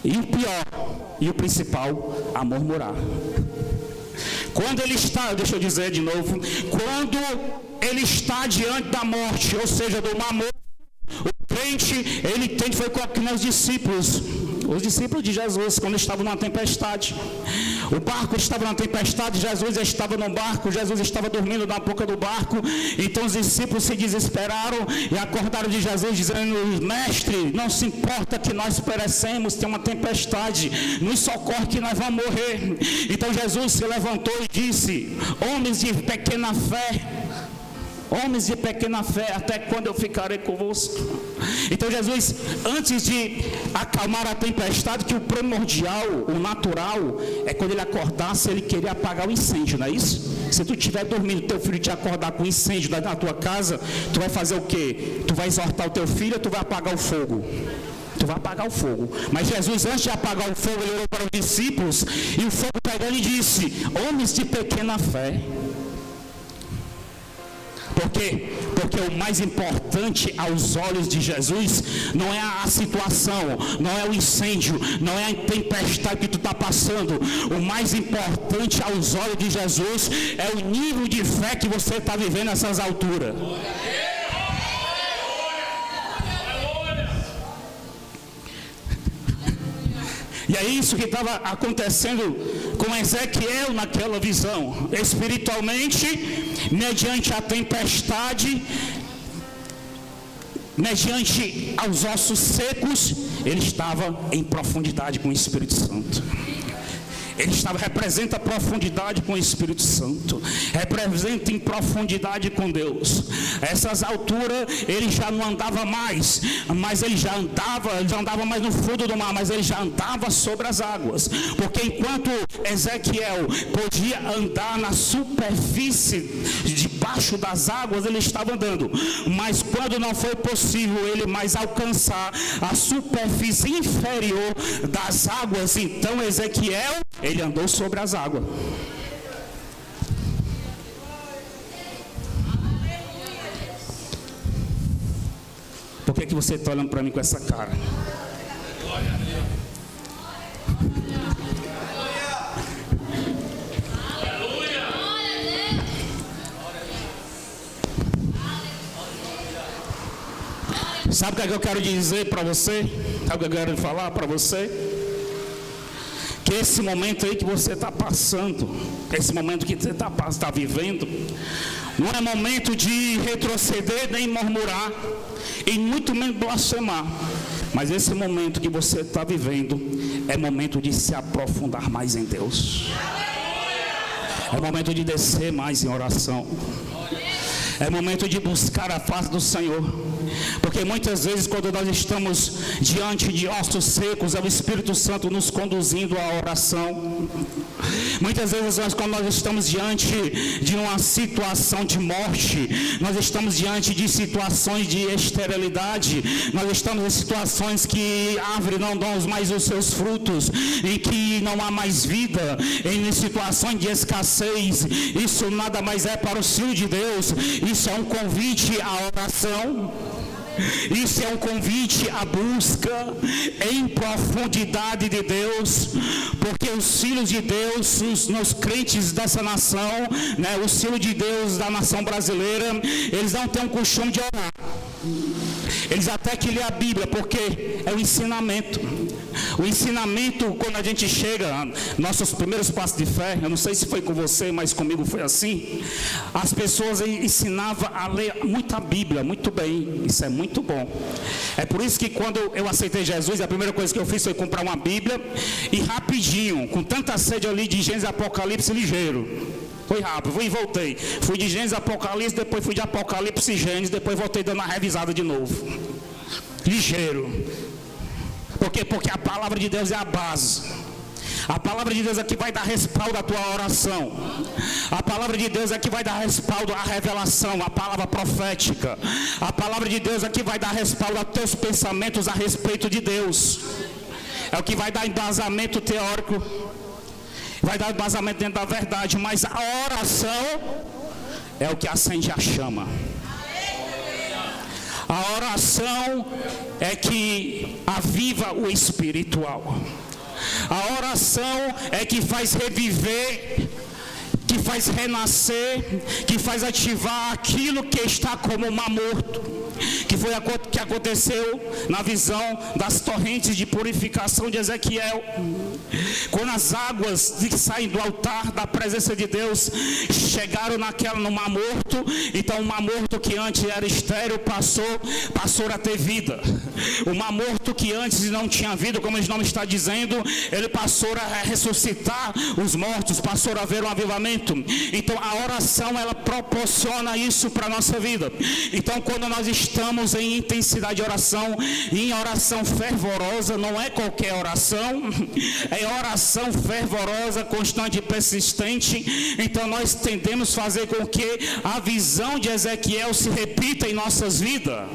E o pior, e o principal, a murmurar. Quando ele está, deixa eu dizer de novo, quando ele está diante da morte, ou seja, do mar morto, o crente, ele tem, foi com os discípulos de Jesus, quando estavam numa tempestade. O barco estava na tempestade, Jesus estava no barco, Jesus estava dormindo na boca do barco. Então os discípulos se desesperaram e acordaram de Jesus, dizendo: mestre, não se importa que nós perecemos, tem uma tempestade, nos socorre que nós vamos morrer. Então Jesus se levantou e disse: homens de pequena fé, homens de pequena fé, até quando eu ficarei convosco? Então Jesus, antes de acalmar a tempestade, que o primordial, o natural, é quando ele acordasse, ele queria apagar o incêndio, não é isso? Se tu estiver dormindo, teu filho te acordar com incêndio na tua casa, tu vai fazer o quê? Tu vai exortar o teu filho ou tu vai apagar o fogo? Tu vai apagar o fogo. Mas Jesus, antes de apagar o fogo, ele olhou para os discípulos, e o fogo pegando e disse: homens de pequena fé. Por quê? Porque o mais importante aos olhos de Jesus não é a situação, não é o incêndio, não é a tempestade que tu está passando. O mais importante aos olhos de Jesus é o nível de fé que você está vivendo nessas alturas. E é isso que estava acontecendo com Ezequiel naquela visão. Espiritualmente, mediante a tempestade, mediante aos ossos secos, ele estava em profundidade com o Espírito Santo. Ele representa a profundidade com o Espírito Santo, representa em profundidade com Deus. Essas alturas ele já não andava mais, mas ele já andava mais no fundo do mar, mas ele já andava sobre as águas. Porque enquanto Ezequiel podia andar na superfície, debaixo das águas, ele estava andando. Mas quando não foi possível ele mais alcançar a superfície inferior das águas, então Ezequiel, ele andou sobre as águas. Por que você está olhando para mim com essa cara? Sabe o que eu quero dizer para você? Sabe o que eu quero falar para você? Que esse momento aí que você está passando, esse momento que você está vivendo, não é momento de retroceder nem murmurar, e muito menos blasfemar. Mas esse momento que você está vivendo é momento de se aprofundar mais em Deus. É momento de descer mais em oração. É momento de buscar a face do Senhor. Porque muitas vezes quando nós estamos diante de ossos secos, é o Espírito Santo nos conduzindo à oração. Muitas vezes quando nós estamos diante de uma situação de morte, nós estamos diante de situações de esterilidade, nós estamos em situações que árvores não dão mais os seus frutos, em que não há mais vida, em situações de escassez. Isso nada mais é para o Filho de Deus. Isso é um convite à oração. Isso é um convite à busca em profundidade de Deus, porque os filhos de Deus, os crentes dessa nação, né, os filhos de Deus da nação brasileira, eles não têm o costume de orar. Eles até que lê a Bíblia, porque é o ensinamento. O ensinamento, quando a gente chega, nossos primeiros passos de fé, eu não sei se foi com você, mas comigo foi assim. As pessoas ensinavam a ler muita Bíblia, muito bem, isso é muito bom. É por isso que quando eu aceitei Jesus, a primeira coisa que eu fiz foi comprar uma Bíblia, e rapidinho, com tanta sede ali de Gênesis e Apocalipse, ligeiro. Foi rápido, fui e voltei. Fui de Gênesis a Apocalipse, depois fui de Apocalipse e Gênesis, depois voltei dando uma revisada de novo. Ligeiro. Por quê? Porque a palavra de Deus é a base. A palavra de Deus é que vai dar respaldo à tua oração. A palavra de Deus é que vai dar respaldo à revelação, à palavra profética. A palavra de Deus é que vai dar respaldo aos teus pensamentos a respeito de Deus. É o que vai dar embasamento teórico, vai dar embasamento dentro da verdade. Mas a oração é o que acende a chama. A oração é que aviva o espiritual. A oração é que faz reviver, que faz renascer, que faz ativar aquilo que está como mar morto, que foi o que aconteceu na visão das torrentes de purificação de Ezequiel. Quando as águas que saem do altar da presença de Deus chegaram no mar morto, então o mar morto que antes era estéril passou a ter vida. O mar morto que antes não tinha vida, como o nome está dizendo, ele passou a ressuscitar os mortos, passou a haver um avivamento. Então a oração, ela proporciona isso para a nossa vida. Então quando nós estamos em intensidade de oração, em oração fervorosa, não é qualquer oração, é oração fervorosa, constante e persistente. Então nós tendemos a fazer com que a visão de Ezequiel se repita em nossas vidas.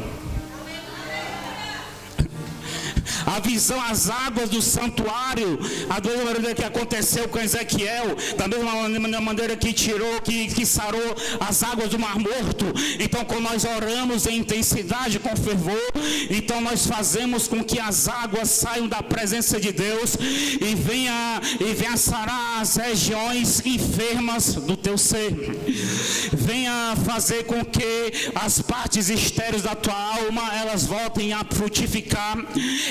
A visão, as águas do santuário, a mesma maneira que aconteceu com Ezequiel, da mesma maneira que que sarou as águas do Mar Morto. Então, quando nós oramos em intensidade, com fervor, então nós fazemos com que as águas saiam da presença de Deus e venha sarar as regiões enfermas do teu ser. Venha fazer com que as partes estéreis da tua alma, elas voltem a frutificar.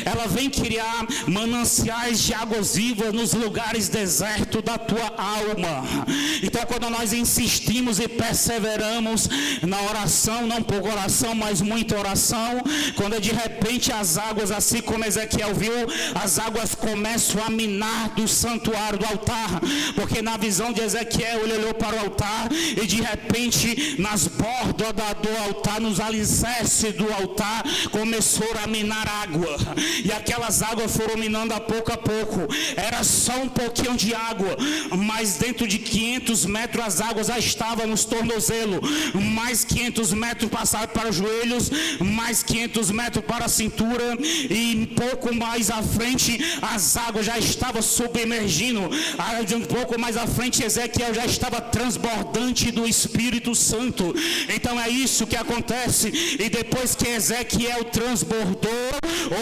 Ela vem criar mananciais de águas vivas nos lugares desertos da tua alma. Então, quando nós insistimos e perseveramos na oração, não pouca oração, mas muita oração, quando de repente as águas, assim como Ezequiel viu, as águas começam a minar do santuário, do altar, porque na visão de Ezequiel, ele olhou para o altar e de repente nas bordas do altar, nos alicerces do altar, começou a minar água. E aquelas águas foram minando a pouco, era só um pouquinho de água, mas dentro de 500 metros as águas já estavam nos tornozelos, mais 500 metros passaram para os joelhos, mais 500 metros para a cintura, e um pouco mais à frente as águas já estavam submergindo. Um pouco mais à frente Ezequiel já estava transbordante do Espírito Santo. Então é isso que acontece. E depois que Ezequiel transbordou,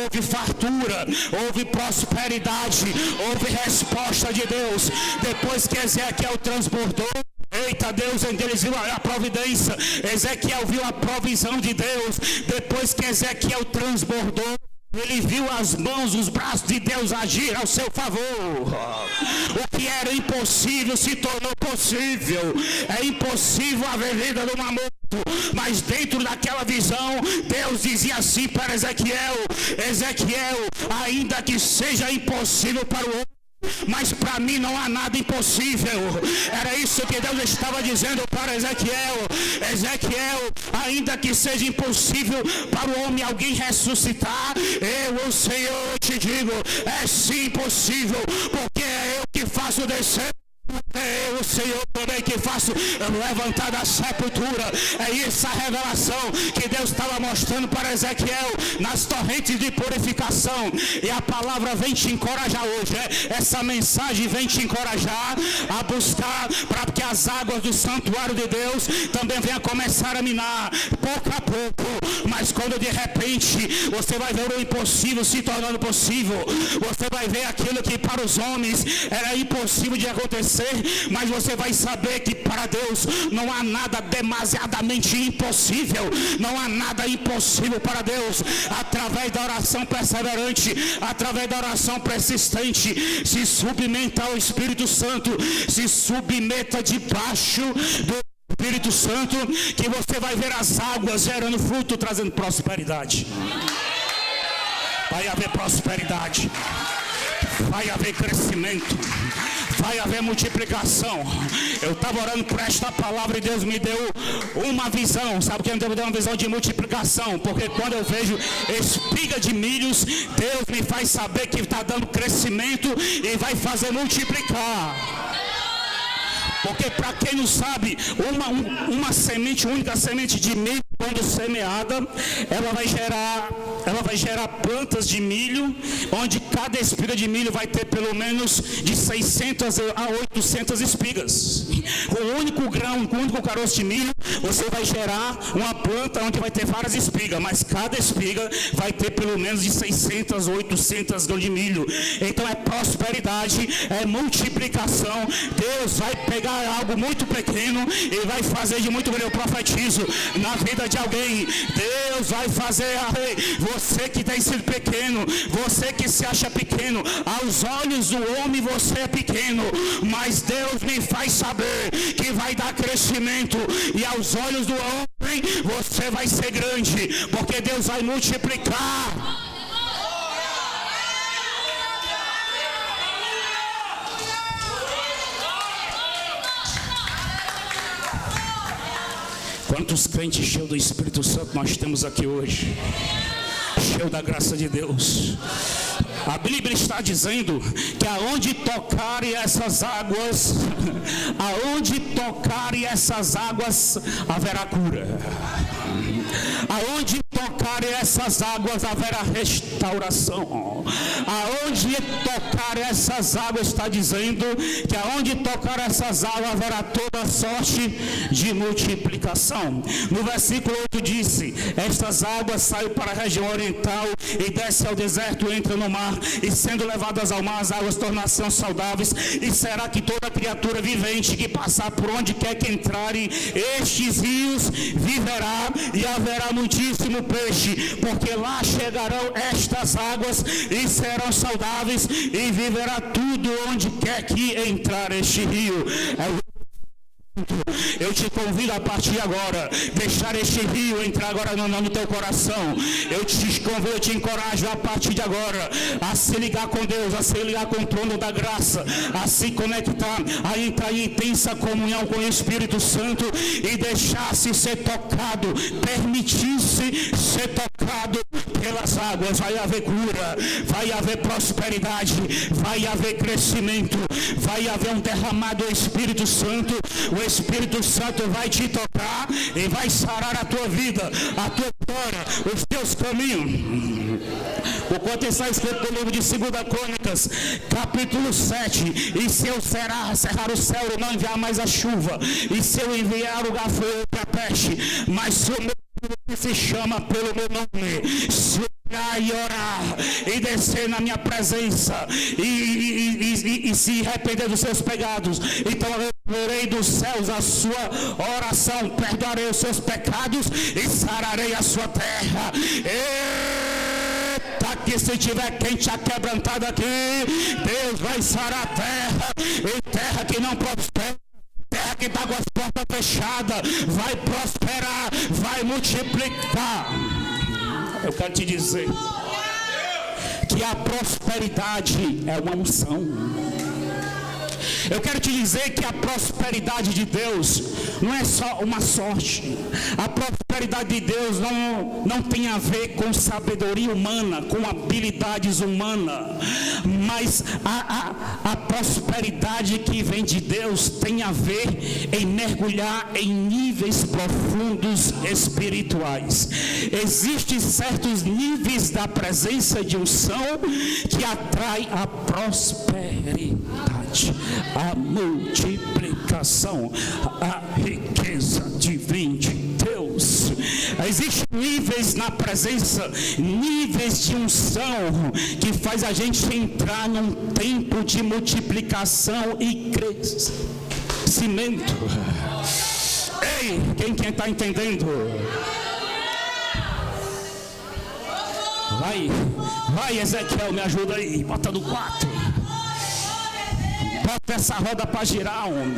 houve fartura, houve prosperidade, houve resposta de Deus. Depois que Ezequiel transbordou, eita, Deus em Deus viu a providência. Ezequiel viu a provisão de Deus. Depois que Ezequiel transbordou, ele viu as mãos, os braços de Deus agir ao seu favor. O que era impossível se tornou possível. É impossível haver vida no Mar Morto, mas dentro daquela visão, Deus dizia assim para Ezequiel: Ezequiel, ainda que seja impossível para o homem, mas para mim não há nada impossível. Era isso que Deus estava dizendo para Ezequiel: Ezequiel, ainda que seja impossível para o homem alguém ressuscitar, eu, o Senhor, te digo, é sim possível, porque é eu que faço descer, é eu, o Senhor, também que faço levantar da sepultura. É essa a revelação que Deus estava mostrando para Ezequiel nas torrentes de purificação. E a palavra vem te encorajar hoje. Essa mensagem vem te encorajar a buscar, para que as águas do santuário de Deus também venham começar a minar pouco a pouco. Mas quando de repente você vai ver o impossível se tornando possível, você vai ver aquilo que para os homens era impossível de acontecer, mas você vai saber que para Deus não há nada demasiadamente impossível. Não há nada impossível para Deus. Através da oração perseverante, através da oração persistente, se submeta ao Espírito Santo, se submeta debaixo do Espírito Santo, que você vai ver as águas gerando fruto, trazendo prosperidade. Vai haver prosperidade, vai haver crescimento, vai haver multiplicação. Eu estava orando por esta palavra e Deus me deu uma visão. Sabe que me deu uma visão de multiplicação? Porque quando eu vejo espiga de milhos, Deus me faz saber que está dando crescimento e vai fazer multiplicar. Porque para quem não sabe, uma semente, única semente de milho, quando semeada, ela vai gerar ela vai gerar plantas de milho, onde cada espiga de milho vai ter pelo menos de 600 a 800 espigas. Com um único grão, com um único caroço de milho, você vai gerar uma planta onde vai ter várias espigas, mas cada espiga vai ter pelo menos de 600 a 800 grãos de milho. Então é prosperidade, é multiplicação. Deus vai pegar algo muito pequeno e vai fazer de muito grande. Eu profetizo na vida de alguém. Deus vai fazer, você que tem sido pequeno, você que se acha pequeno, aos olhos do homem você é pequeno, mas Deus me faz saber que vai dar crescimento, e aos olhos do homem você vai ser grande, porque Deus vai multiplicar. Quantos crentes cheios do Espírito Santo nós temos aqui hoje? Cheio da graça de Deus. A Bíblia está dizendo que aonde tocarem essas águas, haverá cura. Aonde tocarem essas águas, haverá restauração. Aonde tocarem essas águas, está dizendo que aonde tocarem essas águas, haverá toda sorte de multiplicação. No versículo 8 disse: estas águas saem para a região oriental e descem ao deserto, entram no mar, e sendo levadas ao mar, as águas tornar-se saudáveis. E será que toda criatura vivente que passar por onde quer que entrarem estes rios viverá, e haverá muitíssimo peixe, porque lá chegarão estas águas e serão saudáveis, e viverá tudo onde quer que entrar este rio. Eu te convido a partir de agora, deixar este rio entrar agora no teu coração. Eu te convido, eu te encorajo a partir de agora a se ligar com Deus, a se ligar com o trono da graça, a se conectar, a entrar em intensa comunhão com o Espírito Santo e deixar-se ser tocado, permitir-se ser tocado pelas águas. Vai haver cura, vai haver prosperidade, vai haver crescimento, vai haver um derramado do Espírito Santo. O Espírito Santo vai te tocar e vai sarar a tua vida, a tua história, os teus caminhos. O quanto está escrito no livro de 2 Crônicas, capítulo 7: e se eu cerrar o céu e não enviar mais a chuva, e se eu enviar o gafanhoto e a peste, mas se o meu que se chama pelo meu nome, se e orar e descer na minha presença e se arrepender dos seus pecados, então eu ouvirei dos céus a sua oração, perdoarei os seus pecados e sararei a sua terra. Eita, que se tiver quente aquebrantado aqui, Deus vai sarar a terra, e terra que não prospera, terra que está com as portas fechadas, vai prosperar, vai multiplicar. Eu quero te dizer que a prosperidade é uma unção. Eu quero te dizer que a prosperidade de Deus não é só uma sorte. A prosperidade de Deus não tem a ver com sabedoria humana, com habilidades humanas, mas a prosperidade que vem de Deus tem a ver em mergulhar em níveis profundos espirituais. Existem certos níveis da presença de unção que atrai a prosperidade, a multiplicação, a riqueza divina de Deus. Existem níveis na presença, níveis de unção que faz a gente entrar num tempo de multiplicação e crescimento. Ei, quem está entendendo? Vai Ezequiel, me ajuda aí, bota no 4. Bota essa roda para girar, homem.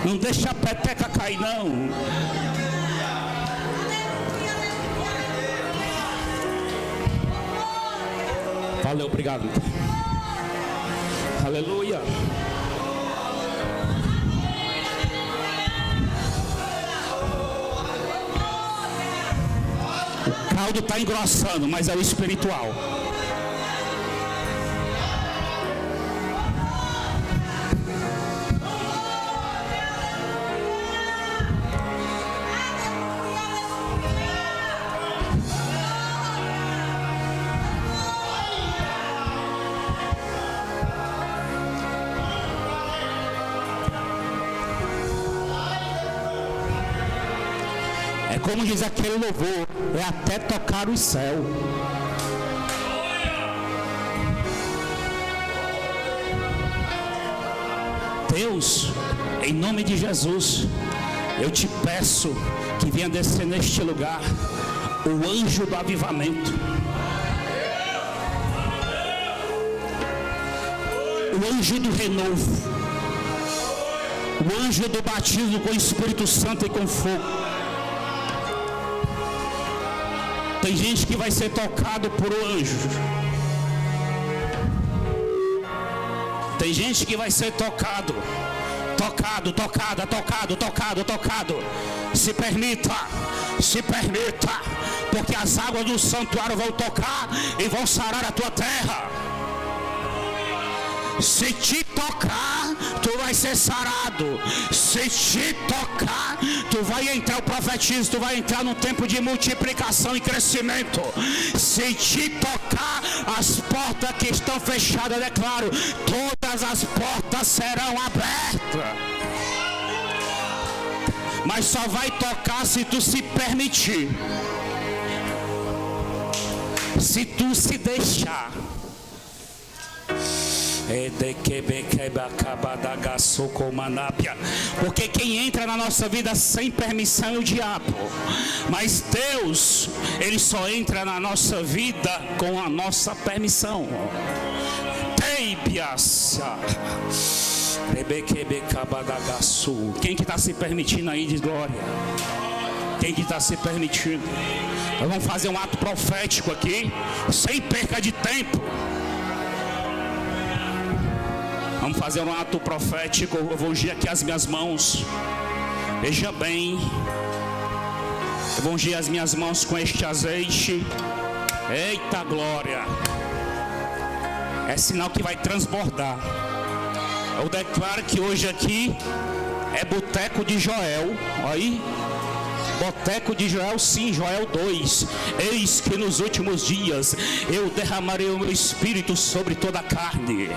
Não deixa a peteca cair, não. Valeu, obrigado. Aleluia. O caldo está engrossando, mas é o espiritual. Como diz aquele louvor, é até tocar o céu. Deus, em nome de Jesus, eu te peço que venha descer neste lugar o anjo do avivamento, o anjo do renovo, o anjo do batismo com o Espírito Santo e com fogo. Tem gente que vai ser tocado por um anjo. Tem gente que vai ser tocado. Se permita, porque as águas do santuário vão tocar e vão sarar a tua terra. Se te tocar, tu vai ser sarado. Se te tocar, tu vai entrar, eu profetizo, tu vai entrar num tempo de multiplicação e crescimento. Se te tocar, as portas que estão fechadas, eu declaro, todas as portas serão abertas. Mas só vai tocar se tu se permitir. Se tu se deixar. Porque quem entra na nossa vida sem permissão é o diabo. Mas Deus, Ele só entra na nossa vida com a nossa permissão. Quem que está se permitindo aí de glória? Quem que está se permitindo? Nós vamos fazer um ato profético aqui, sem perca de tempo. Vamos fazer um ato profético. Eu vou ungir aqui as minhas mãos. Veja bem. Eu vou ungir as minhas mãos com este azeite. Eita glória. É sinal que vai transbordar. Eu declaro que hoje aqui é boteco de Joel. Olha aí. Boteco de Joel, sim, Joel 2. Eis que nos últimos dias eu derramarei o meu espírito sobre toda a carne.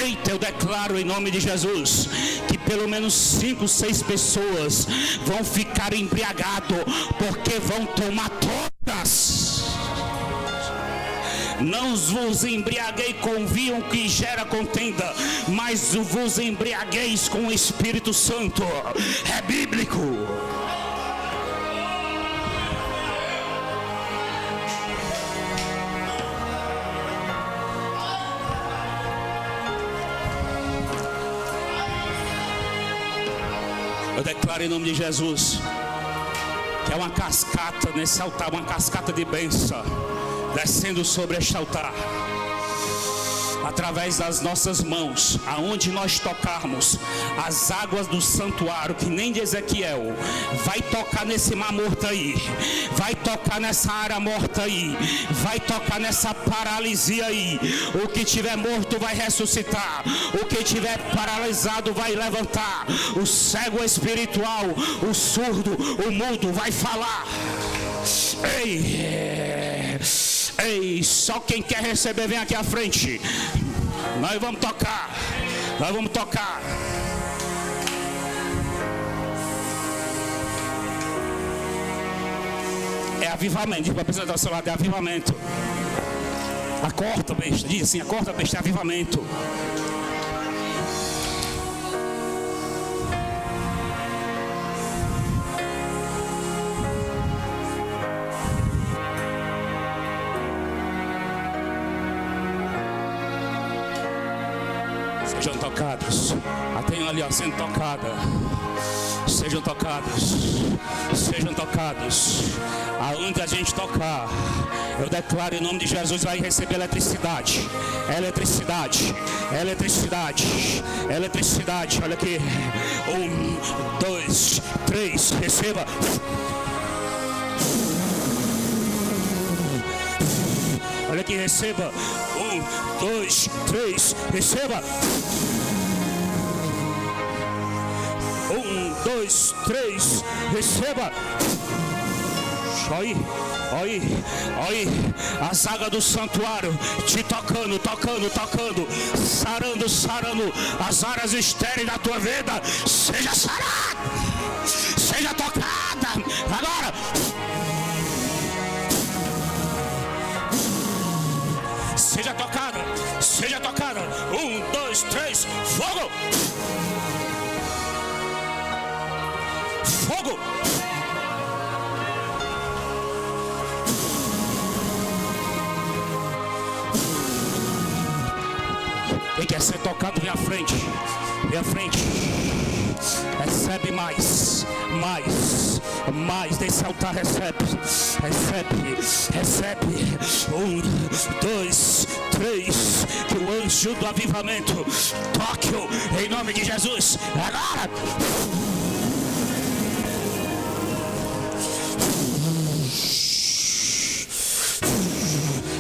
Eita, eu declaro em nome de Jesus que pelo menos 5, 6 pessoas vão ficar embriagados, porque vão tomar todas. Não vos embriaguei com vinho que gera contenda, mas vos embriagueis com o Espírito Santo. É bíblico. Eu declaro em nome de Jesus que é uma cascata nesse altar, uma cascata de bênção descendo sobre este altar. Através das nossas mãos, aonde nós tocarmos, as águas do santuário, que nem de Ezequiel, vai tocar nesse mar morto aí, vai tocar nessa área morta aí, vai tocar nessa paralisia aí. O que tiver morto vai ressuscitar, o que tiver paralisado vai levantar, o cego espiritual, o surdo, o mudo vai falar. Ei, só quem quer receber vem aqui à frente. Nós vamos tocar. Nós vamos tocar. É avivamento. Diz para a pessoa do seu lado, é avivamento. Acorda, besta. Diz assim, acorda, besta, é avivamento. Sejam tocados. Tem ali, ó, sendo tocada. Sejam tocados. Sejam tocados. Aonde a gente tocar, eu declaro em nome de Jesus, vai receber eletricidade. Eletricidade. Eletricidade. Eletricidade. Olha aqui. 1, 2, 3. Receba. Olha aqui, receba. 1, 2, 3, receba. 1, 2, 3, receba. Aí, aí, aí, a zaga do santuário te tocando, tocando, tocando, sarando, sarando as áreas estéreis da tua vida. Seja sarada, seja tocada. Agora, Agora, 1, 2, 3, fogo! Fogo! Quem quer ser tocado, vem à frente. Vem à frente. Recebe mais. Desse altar recebe. 1, 2, 3. Que o anjo do avivamento toque-o em nome de Jesus. Agora.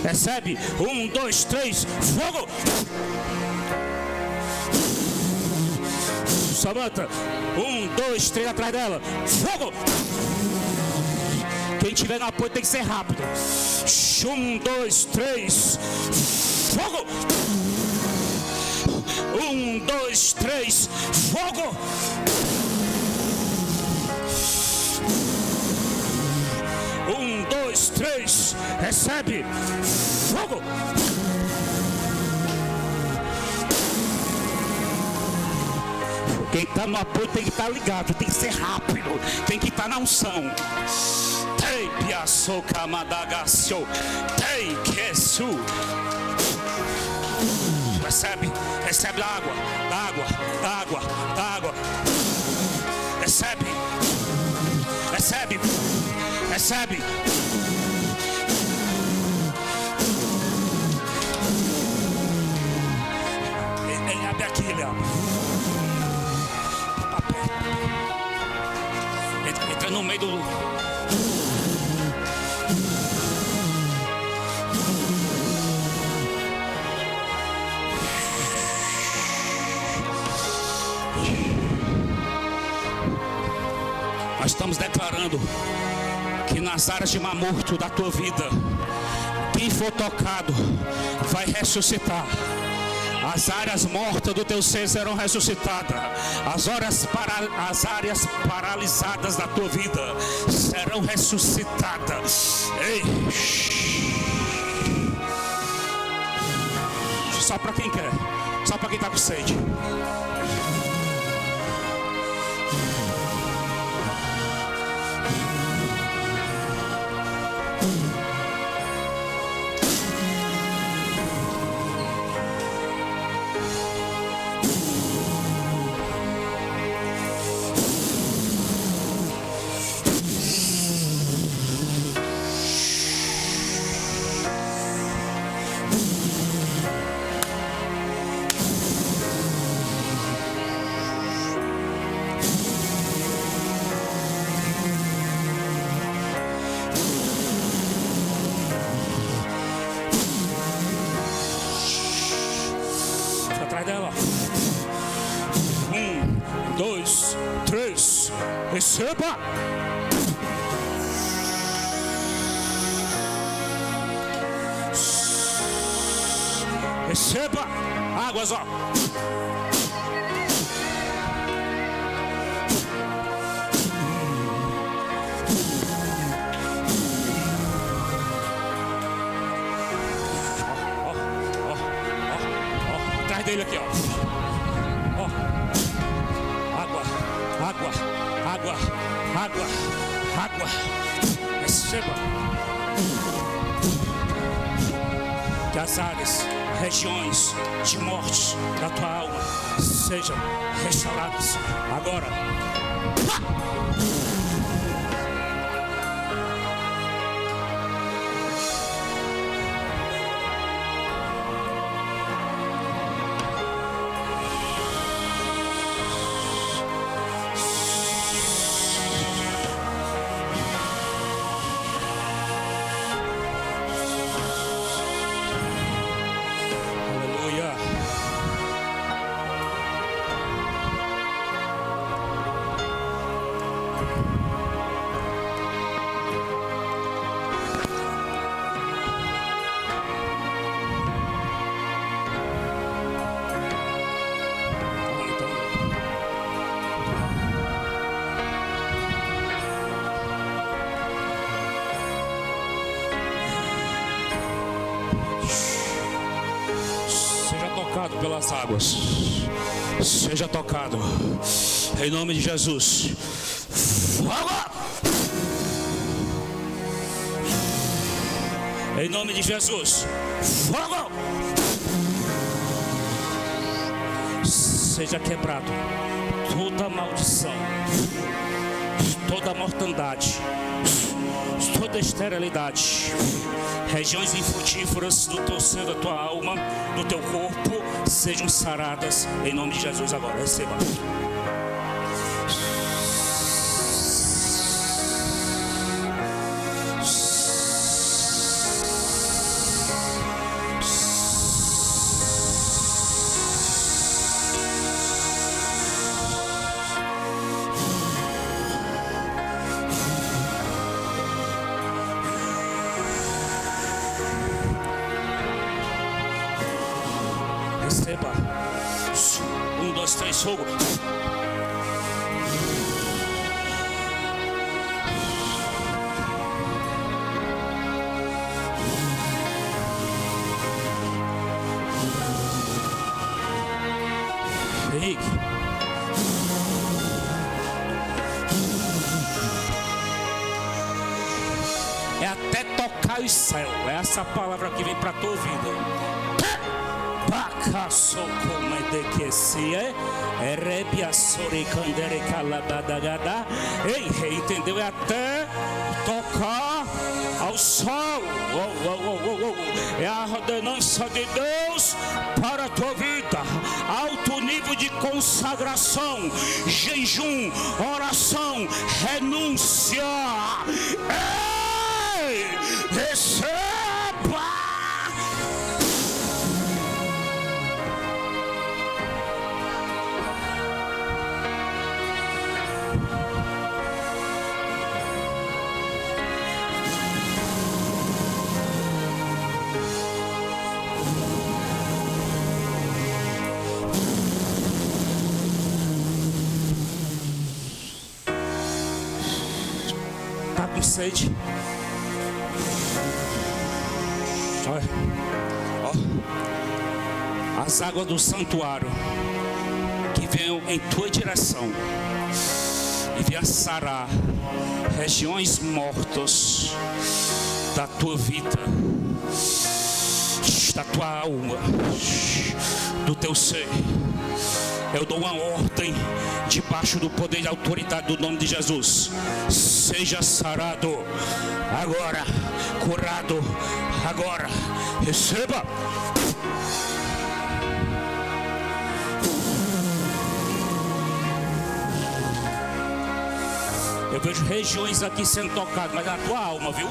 Recebe. 1, 2, 3. Fogo. Samanta, 1, 2, 3 atrás dela. Fogo! Quem tiver no apoio tem que ser rápido. 1, 2, 3. Fogo! 1, 2, 3. Fogo! 1, 2, 3. Recebe. Fogo! Quem está no apoio tem que estar ligado, tem que ser rápido, tem que estar na unção. Tem piaçoca madagacio, tem quesu. Recebe água. Recebe. Ele abre aqui, ele abre. Entra no meio do... Nós estamos declarando que nas áreas de mar morto da tua vida, quem for tocado vai ressuscitar. As áreas mortas do teu ser serão ressuscitadas. As áreas paralisadas da tua vida serão ressuscitadas. Ei. Só para quem quer. Só para quem está com sede. Dela. 1, 2, 3. Receba. Receba. Águas, ó. Dele aqui, ó. Água. Receba. Que as áreas, regiões de morte da tua alma sejam restauradas agora. pelas águas. Seja tocado. Em nome de Jesus. Fogo! Em nome de Jesus. Fogo! Seja quebrado toda maldição, toda mortandade, toda esterilidade, regiões infrutíferas do teu ser, da tua alma, do teu corpo, sejam saradas em nome de Jesus agora. Receba. Receba. 1, 2, 3, fogo. Henrique. É até tocar o céu. É essa palavra que vem para a tua vida. Ei, entendeu? É até tocar ao sol. É a ordenança de Deus para a tua vida. Alto nível de consagração, jejum, oração, renúncia. Ei, receba. Tá com sede? Olha, ó, as águas do santuário que venham em tua direção e venham sarar regiões mortas da tua vida, da tua alma, do teu ser. Eu dou uma ordem debaixo do poder e autoridade do nome de Jesus. Seja sarado agora, curado agora. Receba. Eu vejo regiões aqui sendo tocadas, mas na tua alma, viu?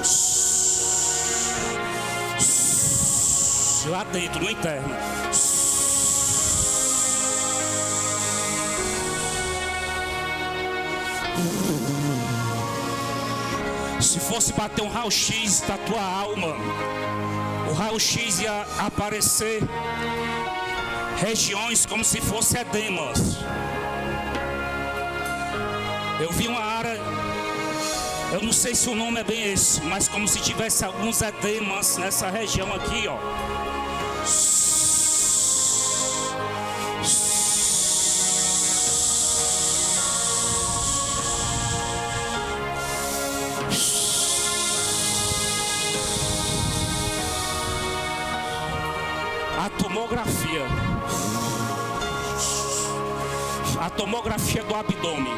Lá dentro, no interno. Se fosse bater um raio-x da tua alma, o raio-x ia aparecer regiões como se fossem edemas. Eu vi uma área, eu não sei se o nome é bem esse, mas como se tivesse alguns edemas nessa região aqui, ó. A tomografia do abdômen.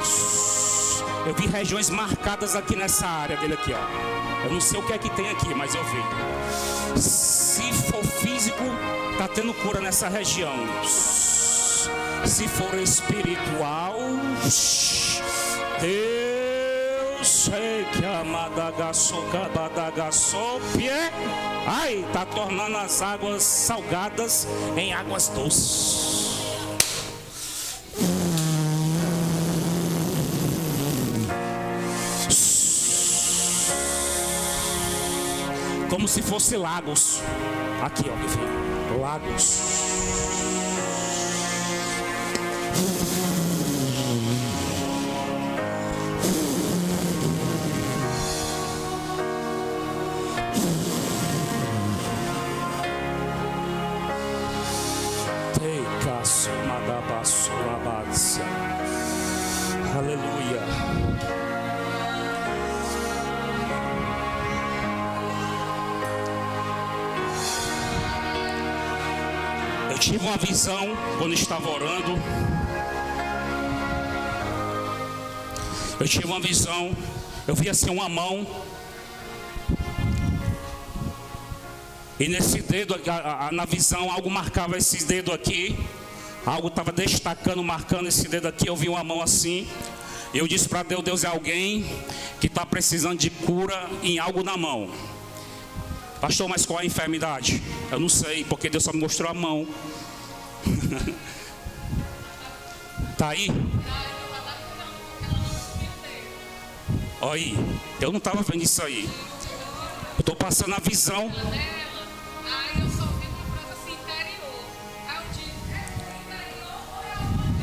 Eu vi regiões marcadas aqui nessa área dele aqui, ó. Eu não sei o que é que tem aqui, mas eu vi. Se for físico, tá tendo cura nessa região. Se for espiritual, Deus sei que a Madagaçoca, Badagaçopie, ai, tá tornando as águas salgadas em águas doces. Como se fosse lagos. Aqui, ó, que vem. Lagos. Ei. Louvado seja. Aleluia. Eu tive uma visão quando estava orando. Eu tive uma visão. Eu vi assim uma mão. E nesse dedo, na visão, algo marcava esse dedo aqui. Algo estava destacando, marcando esse dedo aqui. Eu vi uma mão assim. Eu disse para Deus: Deus, é alguém que está precisando de cura em algo na mão. Pastor, mas qual é a enfermidade? Eu não sei, porque Deus só me mostrou a mão. Tá aí? Olha aí, eu não estava vendo isso aí. Eu estou passando a visão. Aí eu só vi uma coisa assim, interior. Aí eu disse, interior ou é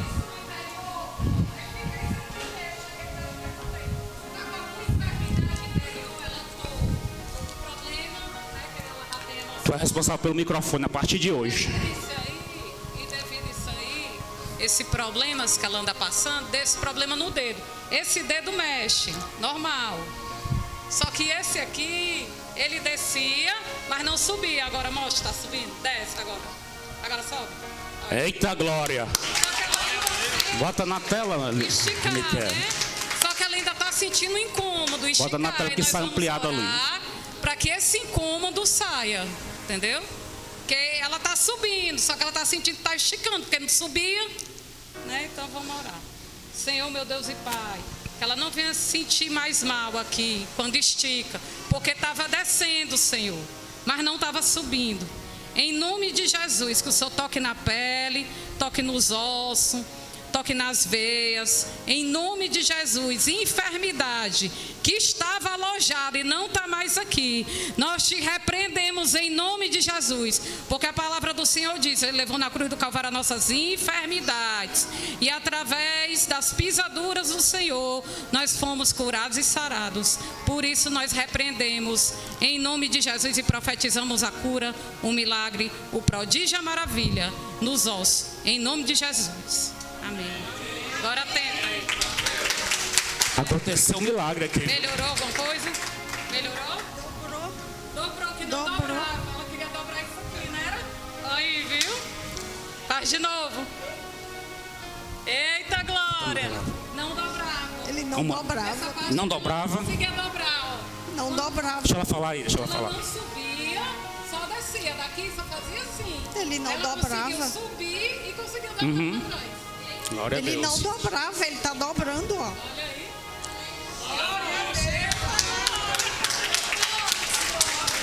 isso no interior? Estava com enfermidade interior, ela com problema, né? Que ela já tem a nossa. Tu é responsável pelo microfone a partir de hoje. E devido isso aí, esse problemas que ela anda passando, desse problema no dedo. Esse dedo mexe, normal. Só que esse aqui, ele descia, mas não subia. Agora mostra, está subindo. Desce agora. Agora sobe. Olha. Eita glória. Bota na tela, Esticar, Miquel. né? Só que ela ainda está sentindo incômodo. Esticar, Bota na tela que sai ampliado ali. Para que esse incômodo saia. Entendeu? Porque ela está subindo, só que ela está sentindo que está esticando, porque não subia. Né? Então vamos orar. Senhor, meu Deus e Pai, que ela não venha sentir mais mal aqui quando estica, porque estava descendo, Senhor, mas não estava subindo. Em nome de Jesus, que o Senhor toque na pele, toque nos ossos, toque nas veias, em nome de Jesus. Enfermidade que estava alojada e não está mais aqui, nós te repreendemos em nome de Jesus, porque a palavra do Senhor diz: Ele levou na cruz do Calvário as nossas enfermidades, e através das pisaduras do Senhor nós fomos curados e sarados. Por isso nós repreendemos em nome de Jesus e profetizamos a cura, o milagre, o prodígio e a maravilha nos ossos, em nome de Jesus. Amém. Agora tenta aí. Aconteceu um milagre aqui. Melhorou alguma coisa? Melhorou? Dobrou. Dobrou, que não Dobrou. dobrava. Ela queria dobrar isso aqui, não era? Aí, viu? Faz de novo. Eita glória. Não dobrava. Ele não Uma- Essa dobrava. parte Não eu dobrava. conseguia dobrar, ó. Não dobrava. Deixa ela falar aí, deixa ela Ela falar. não subia, só descia. Daqui só fazia assim. Ele não ela dobrava. conseguiu subir e conseguiu dobrar pra trás. Glória a Ele Deus. não dobrava, ele tá dobrando, ó. Olha aí.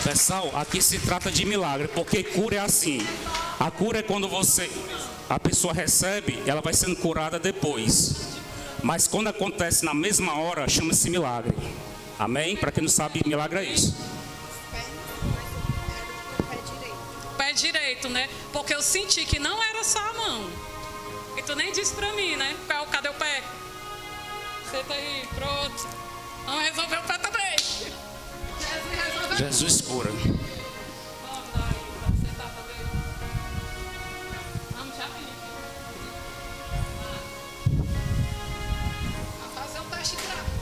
Pessoal, aqui se trata de milagre, porque cura é assim. A cura é quando a pessoa recebe, ela vai sendo curada depois. Mas quando acontece na mesma hora, chama-se milagre. Amém? Para quem não sabe, milagre é isso. Pé direito, né? Porque eu senti que não era só a mão. E tu nem disse pra mim, né? Cadê o pé? Senta aí, pronto. Vamos resolver o pé também. Jesus resolveu. Jesus cura. Vamos dar aí pra sentar pra ver. Vamos já vir. Vamos fazer um teste gráfico.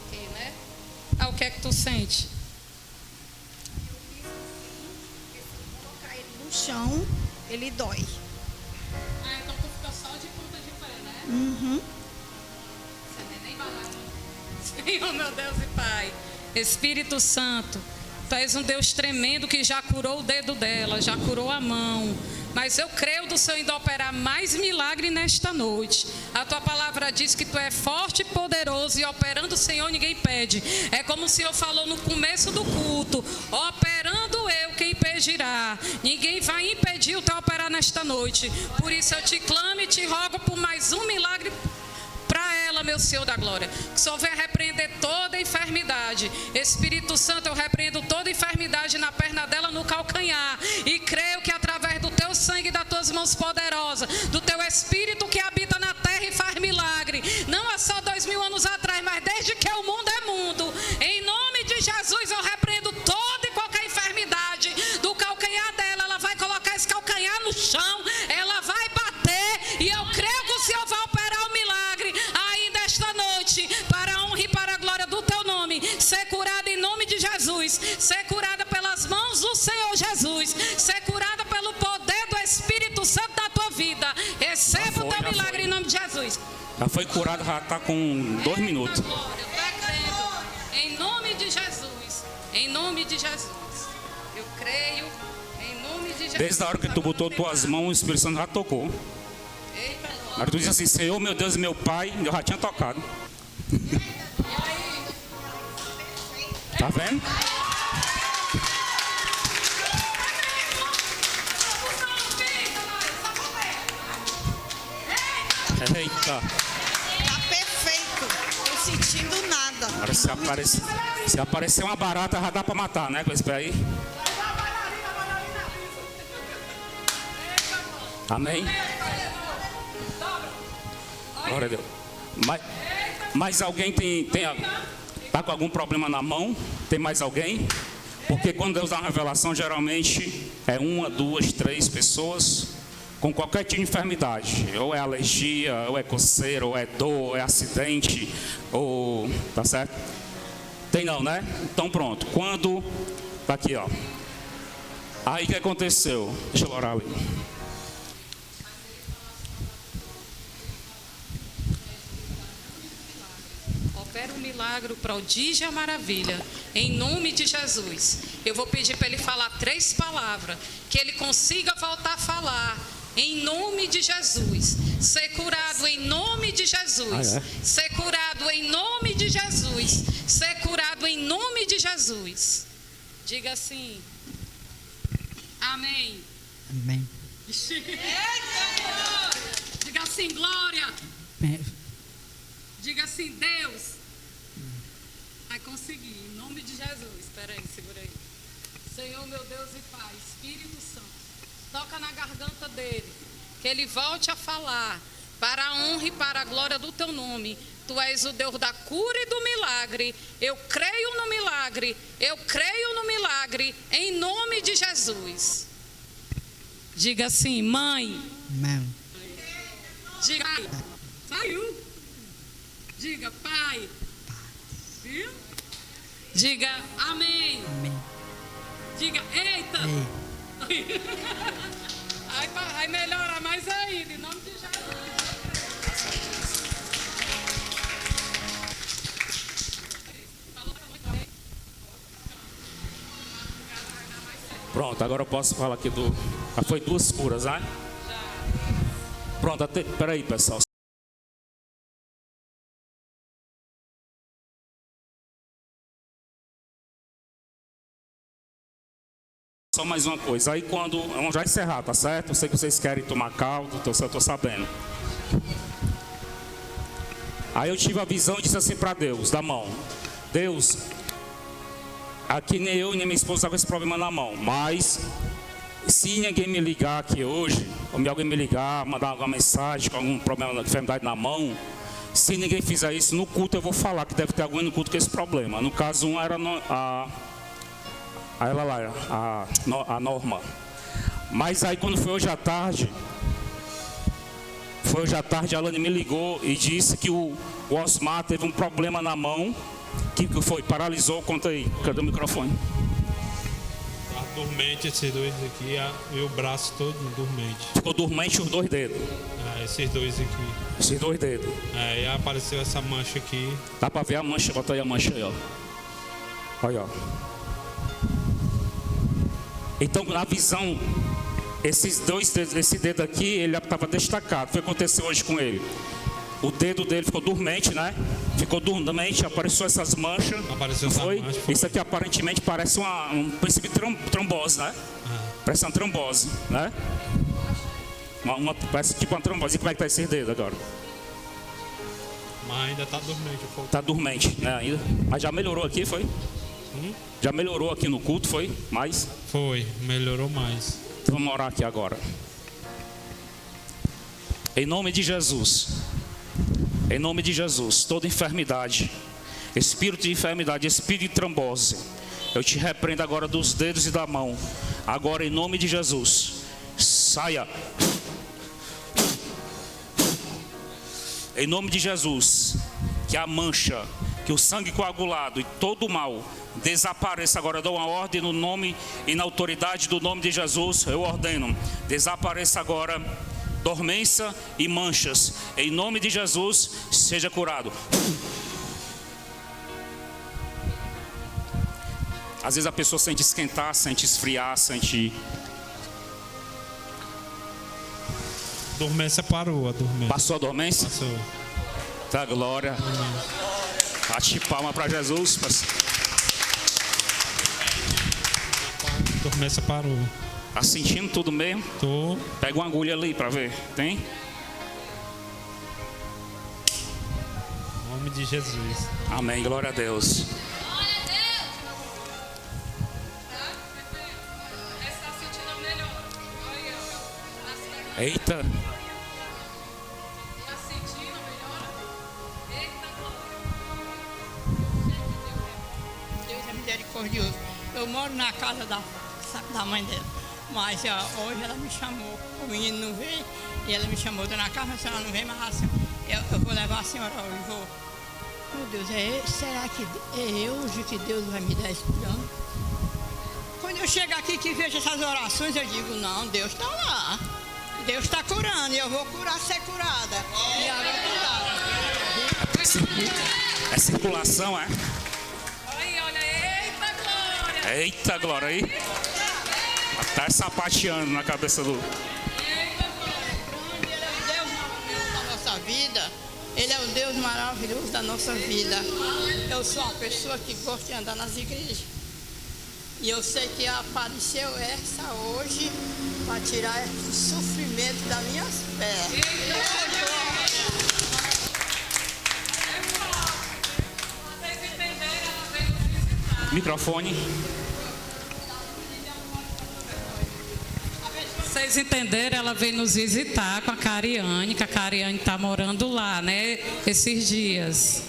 Aqui, né? Ah, o que é que tu sente? Colocar ele no chão, ele dói. Ah, então tu fica só de ponta de pé, né? Uhum. Você não é nem barato. Senhor, meu Deus e Pai, Espírito Santo, Tu és um Deus tremendo que já curou o dedo dela, já curou a mão. Mas eu creio do Senhor ainda operar mais milagre nesta noite. A Tua palavra diz que Tu é forte e poderoso e operando o Senhor ninguém impede. É como o Senhor falou no começo do culto: operando eu, quem impedirá? Ninguém vai impedir o Teu operar nesta noite. Por isso eu te clamo e te rogo por mais um milagre para ela, meu Senhor da glória. Que o Senhor venha repreender toda enfermidade. Espírito Santo, eu repreendo toda enfermidade na perna dela, no calcanhar. E creio que através do Teu sangue e das Tuas mãos poderosas, do Teu Espírito que habita na terra e faz milagre, não há só 2000 anos atrás, mas desde que o mundo é mundo, em nome de Jesus eu repreendo toda e qualquer enfermidade do calcanhar dela. Ela vai Senhor vai operar o milagre ainda esta noite, para a honra e para a glória do teu nome. Ser curada em nome de Jesus, ser curada pelas mãos do Senhor Jesus, ser curada pelo poder do Espírito Santo da tua vida. Receba o teu milagre em nome de Jesus. Já foi curado, já está com 2 minutos. Glória, em nome de Jesus, em nome de Jesus, eu creio, em nome de Jesus. Desde a hora que tu botou tuas mãos, o Espírito Santo já tocou. Eita, Mas tu diz assim, Senhor, meu Deus e meu Pai, eu já tinha tocado. Tá vendo? Eita. Tá perfeito. Tô sentindo nada. Agora se aparecer uma barata, já dá pra matar, né? Com esse pé aí. Amém? Glória a Deus. Mas alguém tá com algum problema na mão? Tem mais alguém? Porque quando Deus dá uma revelação, geralmente é 1, 2, 3 pessoas com qualquer tipo de enfermidade. Ou é alergia, ou é coceira, ou é dor, ou é acidente, ou... Tá certo? Tem não, né? Então pronto. Quando... Tá aqui, ó. Aí o que aconteceu? Deixa eu orar ali. Opera o milagre, o prodígio e a maravilha, em nome de Jesus. Eu vou pedir para ele falar 3 palavras, que ele consiga voltar a falar, em nome de Jesus. Ser curado em nome de Jesus. Ser curado em nome de Jesus. Ser curado em nome de Jesus. Diga assim. Amém. Amém. Diga assim, glória. Diga assim, Deus. Vai conseguir, em nome de Jesus. Espera aí, segura aí. Senhor, meu Deus e Pai, Espírito Santo, toca na garganta dele, que ele volte a falar, para a honra e para a glória do teu nome. Tu és o Deus da cura e do milagre. Eu creio no milagre, eu creio no milagre, em nome de Jesus. Diga assim, mãe. Amém. Diga, saiu. Diga, pai. Viu? Diga, amém. Amém. Diga, eita. Ei. Vai melhorar mais ainda, em nome de Jesus. Pronto, agora eu posso falar aqui do... Já foi 2 curas, né? Pronto, peraí, pessoal. Só mais uma coisa, aí quando... Vamos já encerrar, tá certo? Eu sei que vocês querem tomar caldo, eu tô sabendo. Aí eu tive a visão e disse assim para Deus, da mão. Deus, aqui nem eu nem minha esposa estão com esse problema na mão, mas se ninguém me ligar aqui hoje, ou alguém me ligar, mandar alguma mensagem com algum problema, enfermidade na mão, se ninguém fizer isso, no culto eu vou falar que deve ter alguém no culto com esse problema. No caso, um era a Norma. Mas aí quando foi hoje à tarde, a Alane me ligou e disse que o Osmar teve um problema na mão, que foi, paralisou. Conta aí, cadê o microfone? Tá dormente esses dois aqui e o braço todo dormente. Ficou dormente os 2 dedos. Esses dois aqui. Esses 2 dedos. E apareceu essa mancha aqui. Dá pra ver a mancha, bota aí a mancha aí, ó. Olha, ó. Então, na visão, esses 2 dedos, esse dedo aqui, ele estava destacado. Foi o que aconteceu hoje com ele. O dedo dele ficou dormente, né? Ficou dormente, apareceu essas manchas. Apareceu essa mancha, foi. Isso aqui aparentemente parece um princípio de trombose, né? Parece uma trombose, né? Parece tipo uma trombose. E como é que tá esse dedo agora? Mas ainda tá dormente. Tá dormente, né? Ainda. Mas já melhorou aqui, foi? Já melhorou aqui no culto, foi? Mais? Foi, melhorou mais. Então vamos orar aqui agora. Em nome de Jesus. Em nome de Jesus, toda enfermidade, espírito de enfermidade, espírito de trombose, eu te repreendo agora dos dedos e da mão. Agora em nome de Jesus, saia. Em nome de Jesus, que a mancha, que o sangue coagulado e todo o mal desapareça agora. Eu dou uma ordem no nome e na autoridade do nome de Jesus. Eu ordeno, desapareça agora dormência e manchas. Em nome de Jesus, seja curado. Às vezes a pessoa sente esquentar, sente esfriar, sente... Dormência parou, a dormência. Passou a dormência? Passou. Tá, glória. Bate palma para Jesus. Dormência parou. Tá sentindo tudo mesmo? Tô. Pega uma agulha ali para ver. Tem? Em nome de Jesus. Amém, glória a Deus. Eita. Deus é misericordioso. Eu moro na casa da mãe dela, mas hoje ela me chamou. O menino não veio e ela me chamou. Dona Carmen, a senhora não vem, mas assim, eu vou levar a senhora hoje. Vou. Meu Deus, será que é hoje que Deus vai me dar esse plano? Quando eu chego aqui que vejo essas orações, eu digo, não, Deus está lá. Deus está curando e eu vou curar, ser curada. E agora É circulação, é? Aí, olha, eita glória! Eita, glória aí. Tá sapateando na cabeça do... Ele é o Deus maravilhoso da nossa vida. Ele é o Deus maravilhoso da nossa vida. Eu sou uma pessoa que gosta de andar nas igrejas. E eu sei que apareceu essa hoje para tirar esse sofrimento das minhas pernas. Microfone. Vocês entenderam? Ela veio nos visitar com a Cariane, que a Cariane está morando lá, né? Esses dias.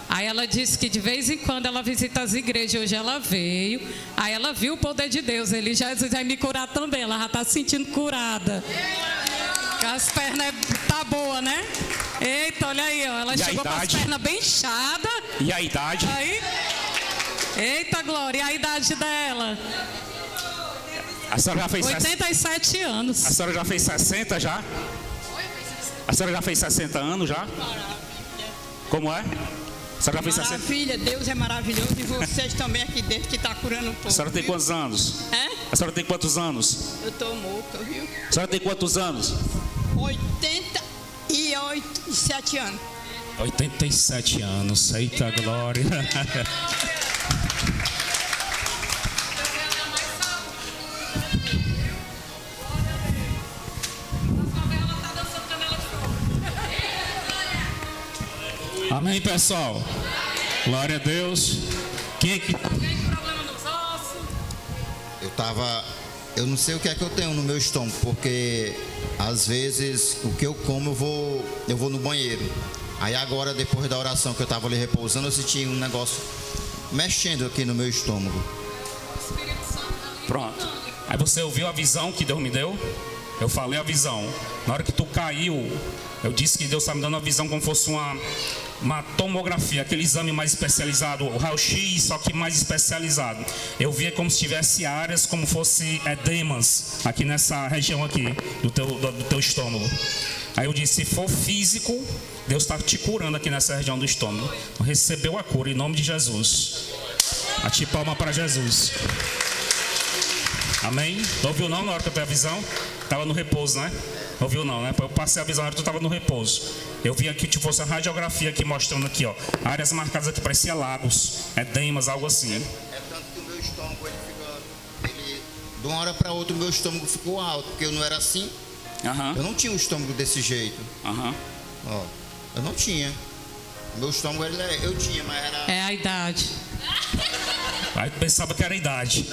Aí ela disse que de vez em quando ela visita as igrejas. Hoje ela veio. Aí ela viu o poder de Deus. Ele Jesus vai me curar também. Ela já está se sentindo curada. As pernas tá boa, né? Eita, olha aí, ó. Ela chegou com as pernas bem inchadas. E a idade? Aí. Eita, Glória. E a idade dela? A senhora já fez 87 anos. A senhora já fez 60 já? A senhora já fez 60 anos já? Como é? A senhora já fez 60? Maravilha, Deus é maravilhoso e vocês também aqui dentro que está curando um pouco. A senhora tem quantos anos? É? A senhora tem quantos anos? Eu estou moca, viu? A senhora tem quantos anos? 87 anos. 87 anos. Eita glória. Amém, pessoal. Glória a Deus. Quem é que... Eu não sei o que é que eu tenho no meu estômago, porque às vezes o que eu como eu vou no banheiro. Aí agora, depois da oração que eu estava ali repousando, eu senti um negócio mexendo aqui no meu estômago. Pronto. Aí você ouviu a visão que Deus me deu? Eu falei a visão. Na hora que tu caiu, eu disse que Deus está me dando a visão como fosse uma tomografia, aquele exame mais especializado, o raio-x, só que mais especializado. Eu via como se tivesse áreas, como fosse edemas, aqui nessa região aqui, do teu estômago. Aí eu disse, se for físico, Deus está te curando aqui nessa região do estômago. Recebeu a cura em nome de Jesus. Bate palma para Jesus. Amém? Não ouviu não na hora que eu tenho a visão? Estava no repouso, né? Não ouviu não, né? Eu passei a visão na hora que tu estava no repouso. Eu vi aqui, tipo, fosse a radiografia aqui, mostrando aqui, ó. Áreas marcadas aqui, parecia lagos, edemas, algo assim. É tanto que o meu estômago, de uma hora para outra, o meu estômago ficou alto, porque eu não era assim. Aham. Eu não tinha um estômago desse jeito. Aham. Ó, eu não tinha. Meu estômago, eu tinha, mas era... É a idade. Aí tu pensava que era a idade.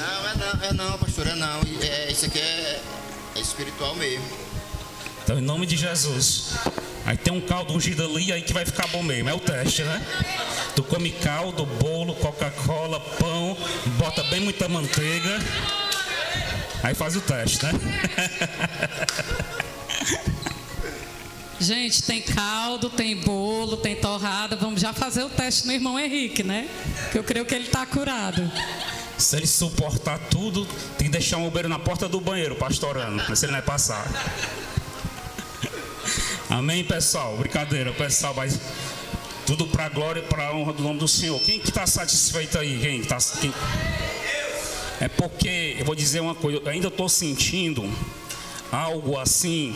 Não, pastor, não. Isso aqui é espiritual mesmo. Então, em nome de Jesus. Aí tem um caldo ungido ali, aí que vai ficar bom mesmo. É o teste, né? Tu come caldo, bolo, Coca-Cola, pão, bota bem muita manteiga. Aí faz o teste, né? Gente, tem caldo, tem bolo, tem torrada. Vamos já fazer o teste no irmão Henrique, né? Que eu creio que ele está curado. Se ele suportar tudo, tem que deixar um obreiro na porta do banheiro, pastorando, se ele não é passar. Amém, pessoal? Brincadeira, pessoal, mas tudo para a glória e para a honra do nome do Senhor. Quem que está satisfeito aí? Quem? É porque, eu vou dizer uma coisa, eu ainda estou sentindo algo assim,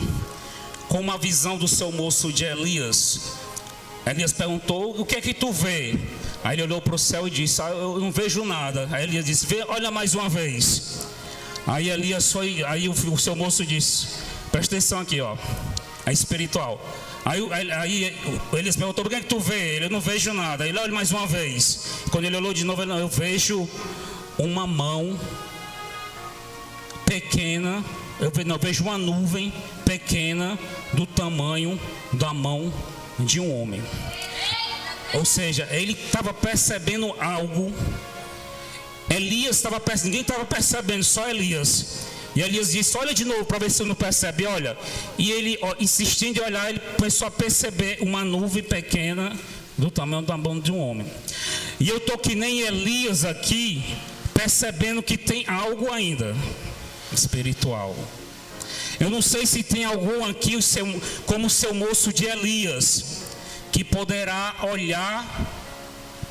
como a visão do seu moço de Elias. Elias perguntou, o que é que tu vê? Aí ele olhou para o céu e disse, eu não vejo nada. Aí Elias disse, olha mais uma vez. Aí Elias foi, aí o seu moço disse, presta atenção aqui, ó, é espiritual. Aí Elias perguntou, o que é que tu vê? Ele, eu não vejo nada. Aí ele olha mais uma vez. Quando ele olhou de novo, eu vejo uma mão pequena, eu vejo uma nuvem pequena do tamanho da mão de um homem. Ou seja, ele estava percebendo algo. Elias estava percebendo, ninguém estava percebendo, só Elias. E Elias disse, olha de novo para ver se você não percebe, olha. E ele, insistindo em olhar, ele começou a perceber uma nuvem pequena do tamanho da mão de um homem. E eu estou que nem Elias aqui, percebendo que tem algo ainda espiritual. Eu não sei se tem algum aqui, como o seu moço de Elias, que poderá olhar,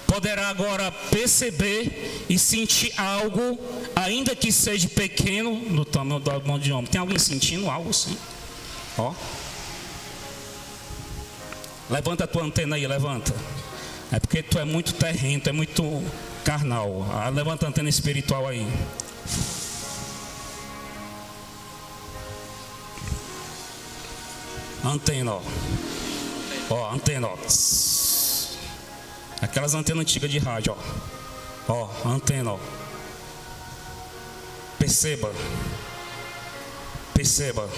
poderá agora perceber e sentir algo, ainda que seja pequeno, no tamanho da mão de homem. Tem alguém sentindo algo assim? Ó. Levanta a tua antena aí, levanta. É porque tu é muito terreno, tu é muito carnal. Levanta a antena espiritual aí. Antena, ó. Ó, antena, ó. Aquelas antenas antigas de rádio, ó. Ó, antena, ó. Perceba. Perceba.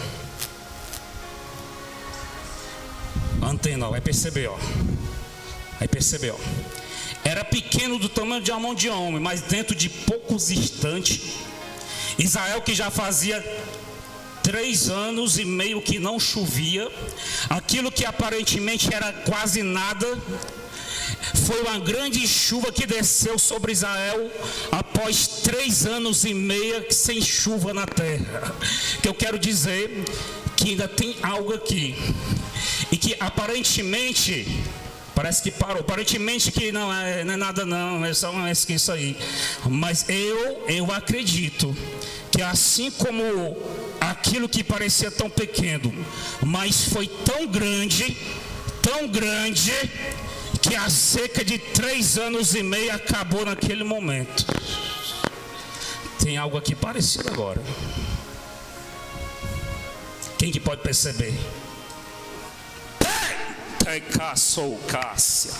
Antena, ó. Vai perceber, ó. Vai perceber, ó. Era pequeno do tamanho de uma mão de homem, mas dentro de poucos instantes, Israel, que já fazia 3 anos e meio que não chovia, aquilo que aparentemente era quase nada, foi uma grande chuva que desceu sobre Israel após 3 anos e meio sem chuva na terra. Que eu quero dizer que ainda tem algo aqui, e que aparentemente parece que parou, aparentemente que não é nada não, é só isso aí. Mas eu acredito que assim como aquilo que parecia tão pequeno, mas foi tão grande, que a seca de 3 anos e meio acabou naquele momento. Tem algo aqui parecido agora. Quem que pode perceber? Sou Cássia.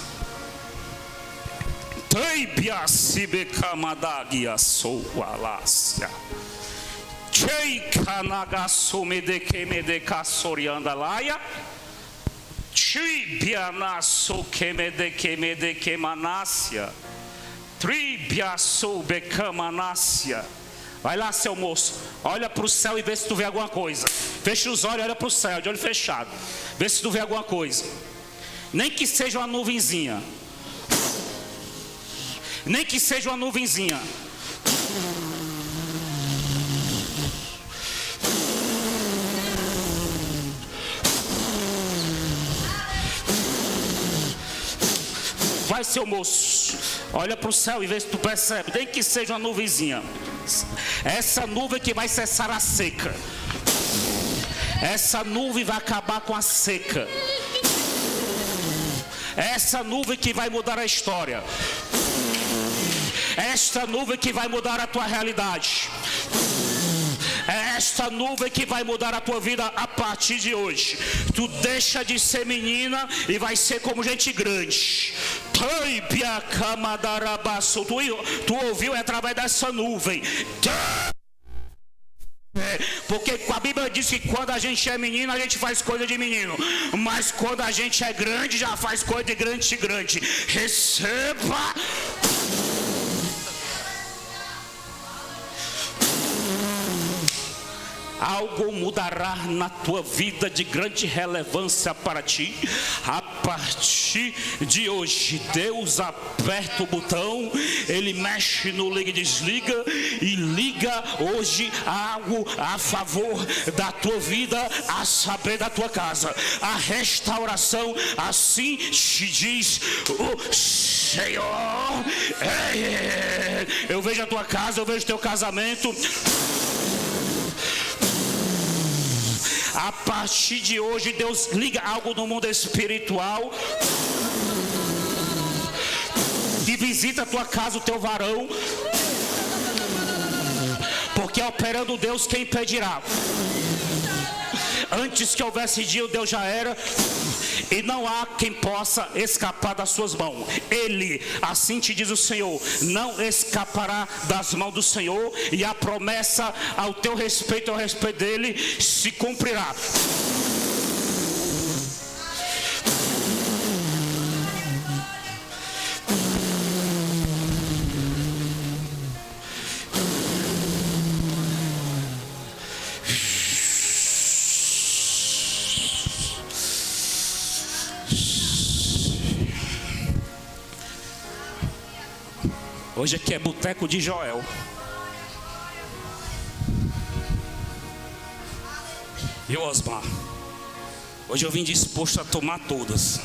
Teibia Sibecamadagia sou Alácia. Chei Kanagasu Medeke Medeka Sorianda Laia. Tribianasu Kemedeke Medeke Manácia. Tribiasu Becamanácia. Vai lá, seu moço, olha para o céu e vê se tu vê alguma coisa. Fecha os olhos e olha para o céu, de olho fechado. Vê se tu vê alguma coisa. Nem que seja uma nuvenzinha. Nem que seja uma nuvenzinha. Vai, seu moço, olha para o céu e vê se tu percebe. Nem que seja uma nuvenzinha. Essa nuvem que vai cessar a seca. Essa nuvem vai acabar com a seca. Essa nuvem que vai mudar a história. Esta nuvem que vai mudar a tua realidade. Esta nuvem que vai mudar a tua vida a partir de hoje. Tu deixa de ser menina e vai ser como gente grande. Tu ouviu através dessa nuvem. Porque a Bíblia diz que quando a gente é menino, a gente faz coisa de menino. Mas quando a gente é grande, já faz coisa de grande. Receba. algo mudará na tua vida de grande relevância para ti. A partir de hoje, Deus aperta o botão, Ele mexe no liga e desliga e liga hoje algo a favor da tua vida, a saber da tua casa. A restauração, assim te diz o Senhor. Eu vejo a tua casa, eu vejo o teu casamento. A partir de hoje, Deus liga algo no mundo espiritual e visita a tua casa, o teu varão, porque operando Deus, quem impedirá? Antes que houvesse dia, o Deus já era, e não há quem possa escapar das suas mãos. Ele, assim te diz o Senhor, não escapará das mãos do Senhor, e a promessa ao teu respeito, ao respeito dele, se cumprirá. Hoje aqui é Boteco de Joel. E Osmar, hoje eu vim disposto a tomar todas.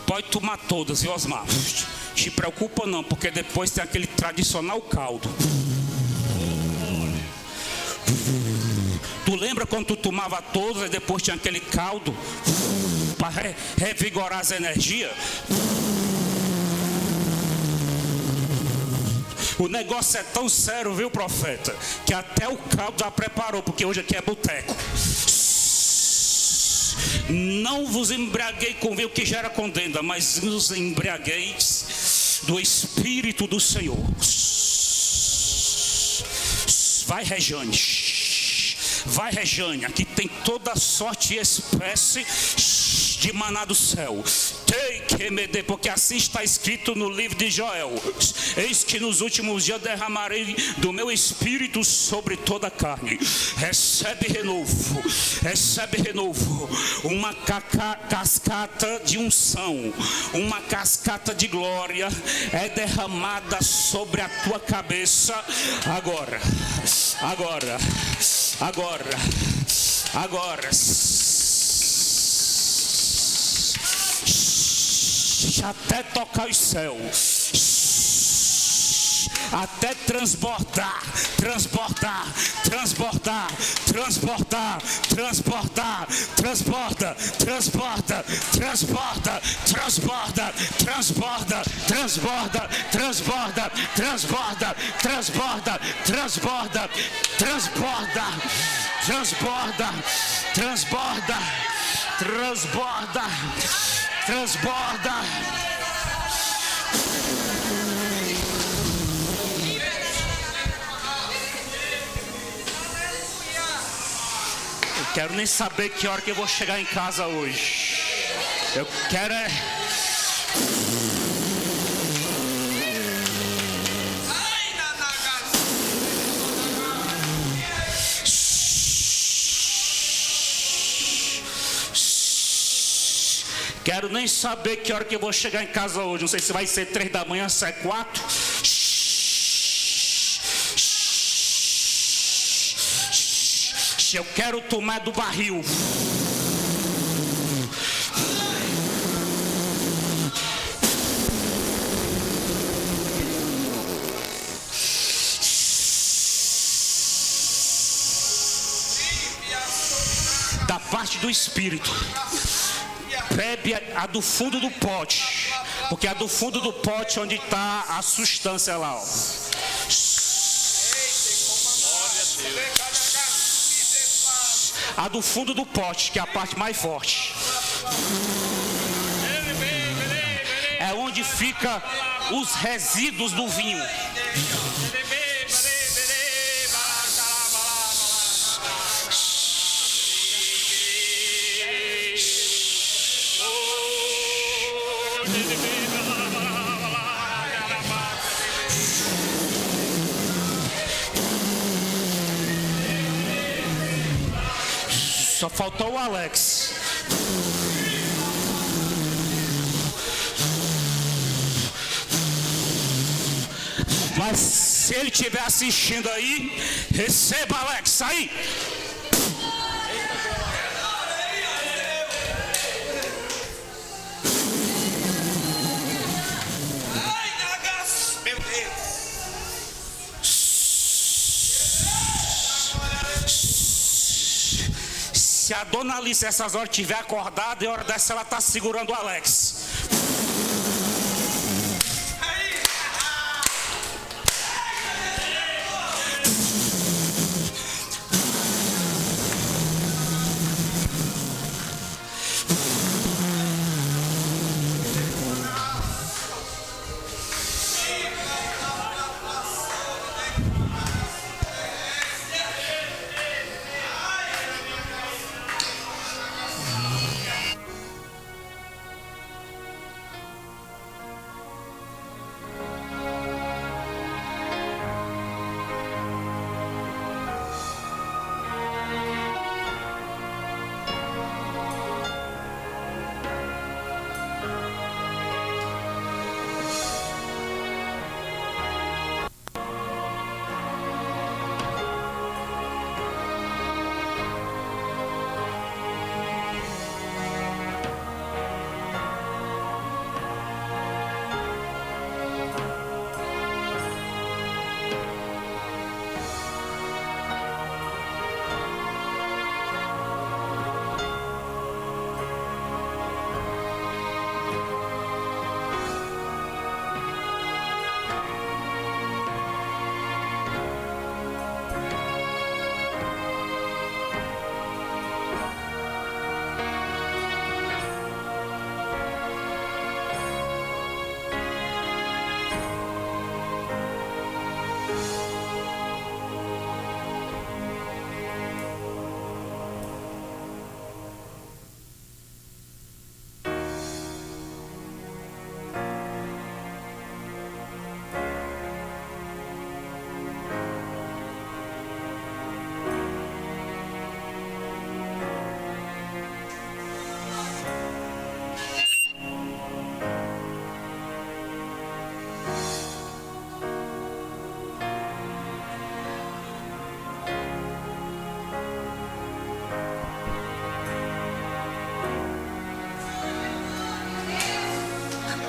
Pode tomar todas, viu, Osmar? Te preocupa não, porque depois tem aquele tradicional caldo. Tu lembra quando tu tomava todas e depois tinha aquele caldo para revigorar as energias? O negócio é tão sério, viu, profeta, que até o caldo já preparou, porque hoje aqui é boteco. Não vos embriaguei com vinho que gera contenda, mas vos embriagueis do Espírito do Senhor. Vai, Rejane. Vai, Rejane, aqui tem toda sorte e espécie de maná do céu. Porque assim está escrito no livro de Joel: eis que nos últimos dias derramarei do meu espírito sobre toda a carne. Recebe renovo, uma cascata de unção, uma cascata de glória é derramada sobre a tua cabeça agora. Até tocar os céus, até transbordar, transborda. Eu quero nem saber que hora que eu vou chegar em casa hoje. Eu quero é... Quero nem saber que hora que eu vou chegar em casa hoje. Não sei se vai ser 3 da manhã, se é 4. Eu quero tomar do barril. Da parte do Espírito. Bebe a do fundo do pote, porque a do fundo do pote é onde está a substância lá, ó. A do fundo do pote, que é a parte mais forte, é onde fica os resíduos do vinho. Só faltou o Alex. Mas se ele estiver assistindo aí, receba, Alex, aí. Meu Deus. Se a dona Alice essas horas estiver acordada, é hora dessa ela tá segurando o Alex.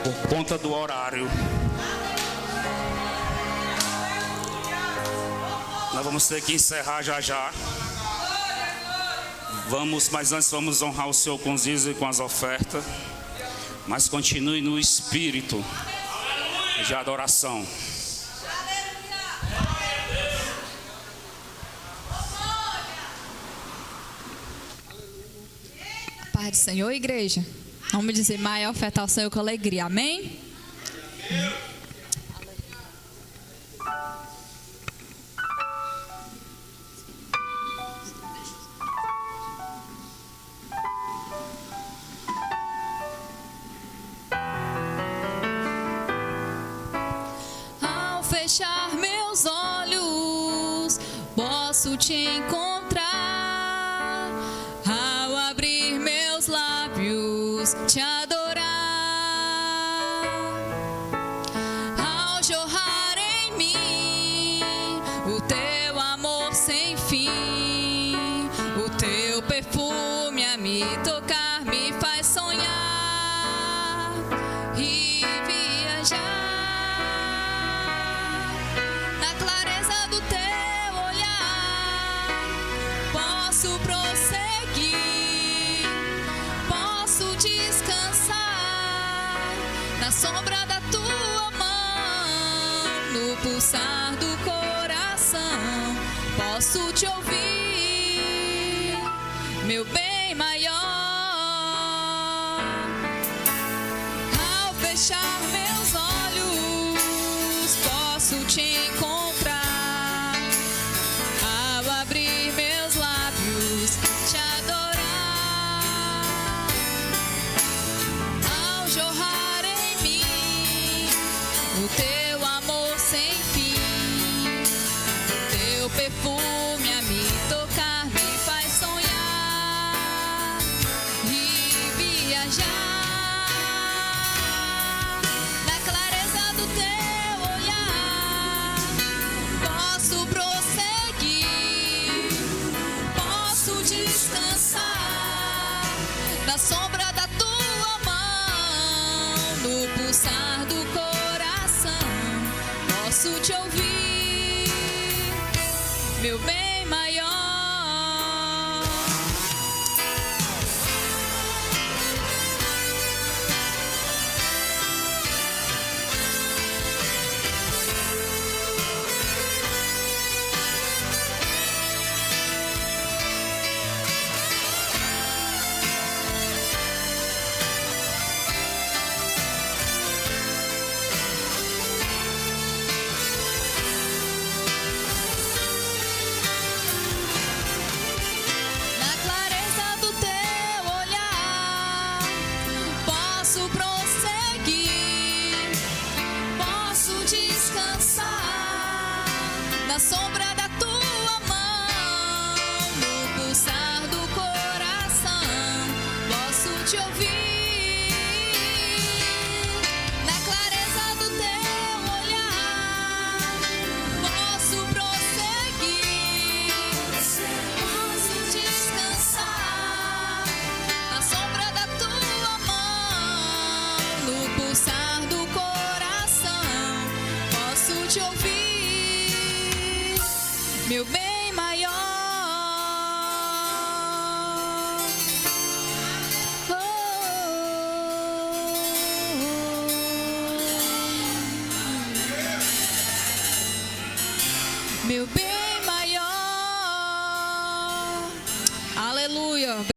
Por conta do horário, nós vamos ter que encerrar já. Mas antes vamos honrar o Senhor com os dízimos e com as ofertas. Mas continue no espírito de adoração. Pai do Senhor, igreja. Vamos dizer, maior oferta ao Senhor com alegria. Amém? Ao fechar meus olhos, posso te encontrar. Ao abrir meus lábios, te adorar. Ao jorrar em mim o teu amor sem fim, o teu perfume a me tocar me faz sonhar e viajar na clareza do teu olhar. Posso prosseguir, posso descansar na sombra da tua mão, no pulsar do coração. Posso te ouvir, meu bem maior. Ao fechar meus olhos, posso te encontrar. Ao abrir meus lábios, te adorar. Ao jorrar em mim o teu amor sem fim, o teu perfume a me tocar me faz sonhar posso te ouvir, meu bem maior. Na clareza do teu olhar, posso prosseguir, posso descansar na sombra da tua mão, no pulsar do coração, posso te ouvir. Na clareza do teu olhar, posso prosseguir, posso descansar na sombra da tua mão, no pulsar do coração, posso te ouvir, meu bem maior. Meu bem maior. Aleluia.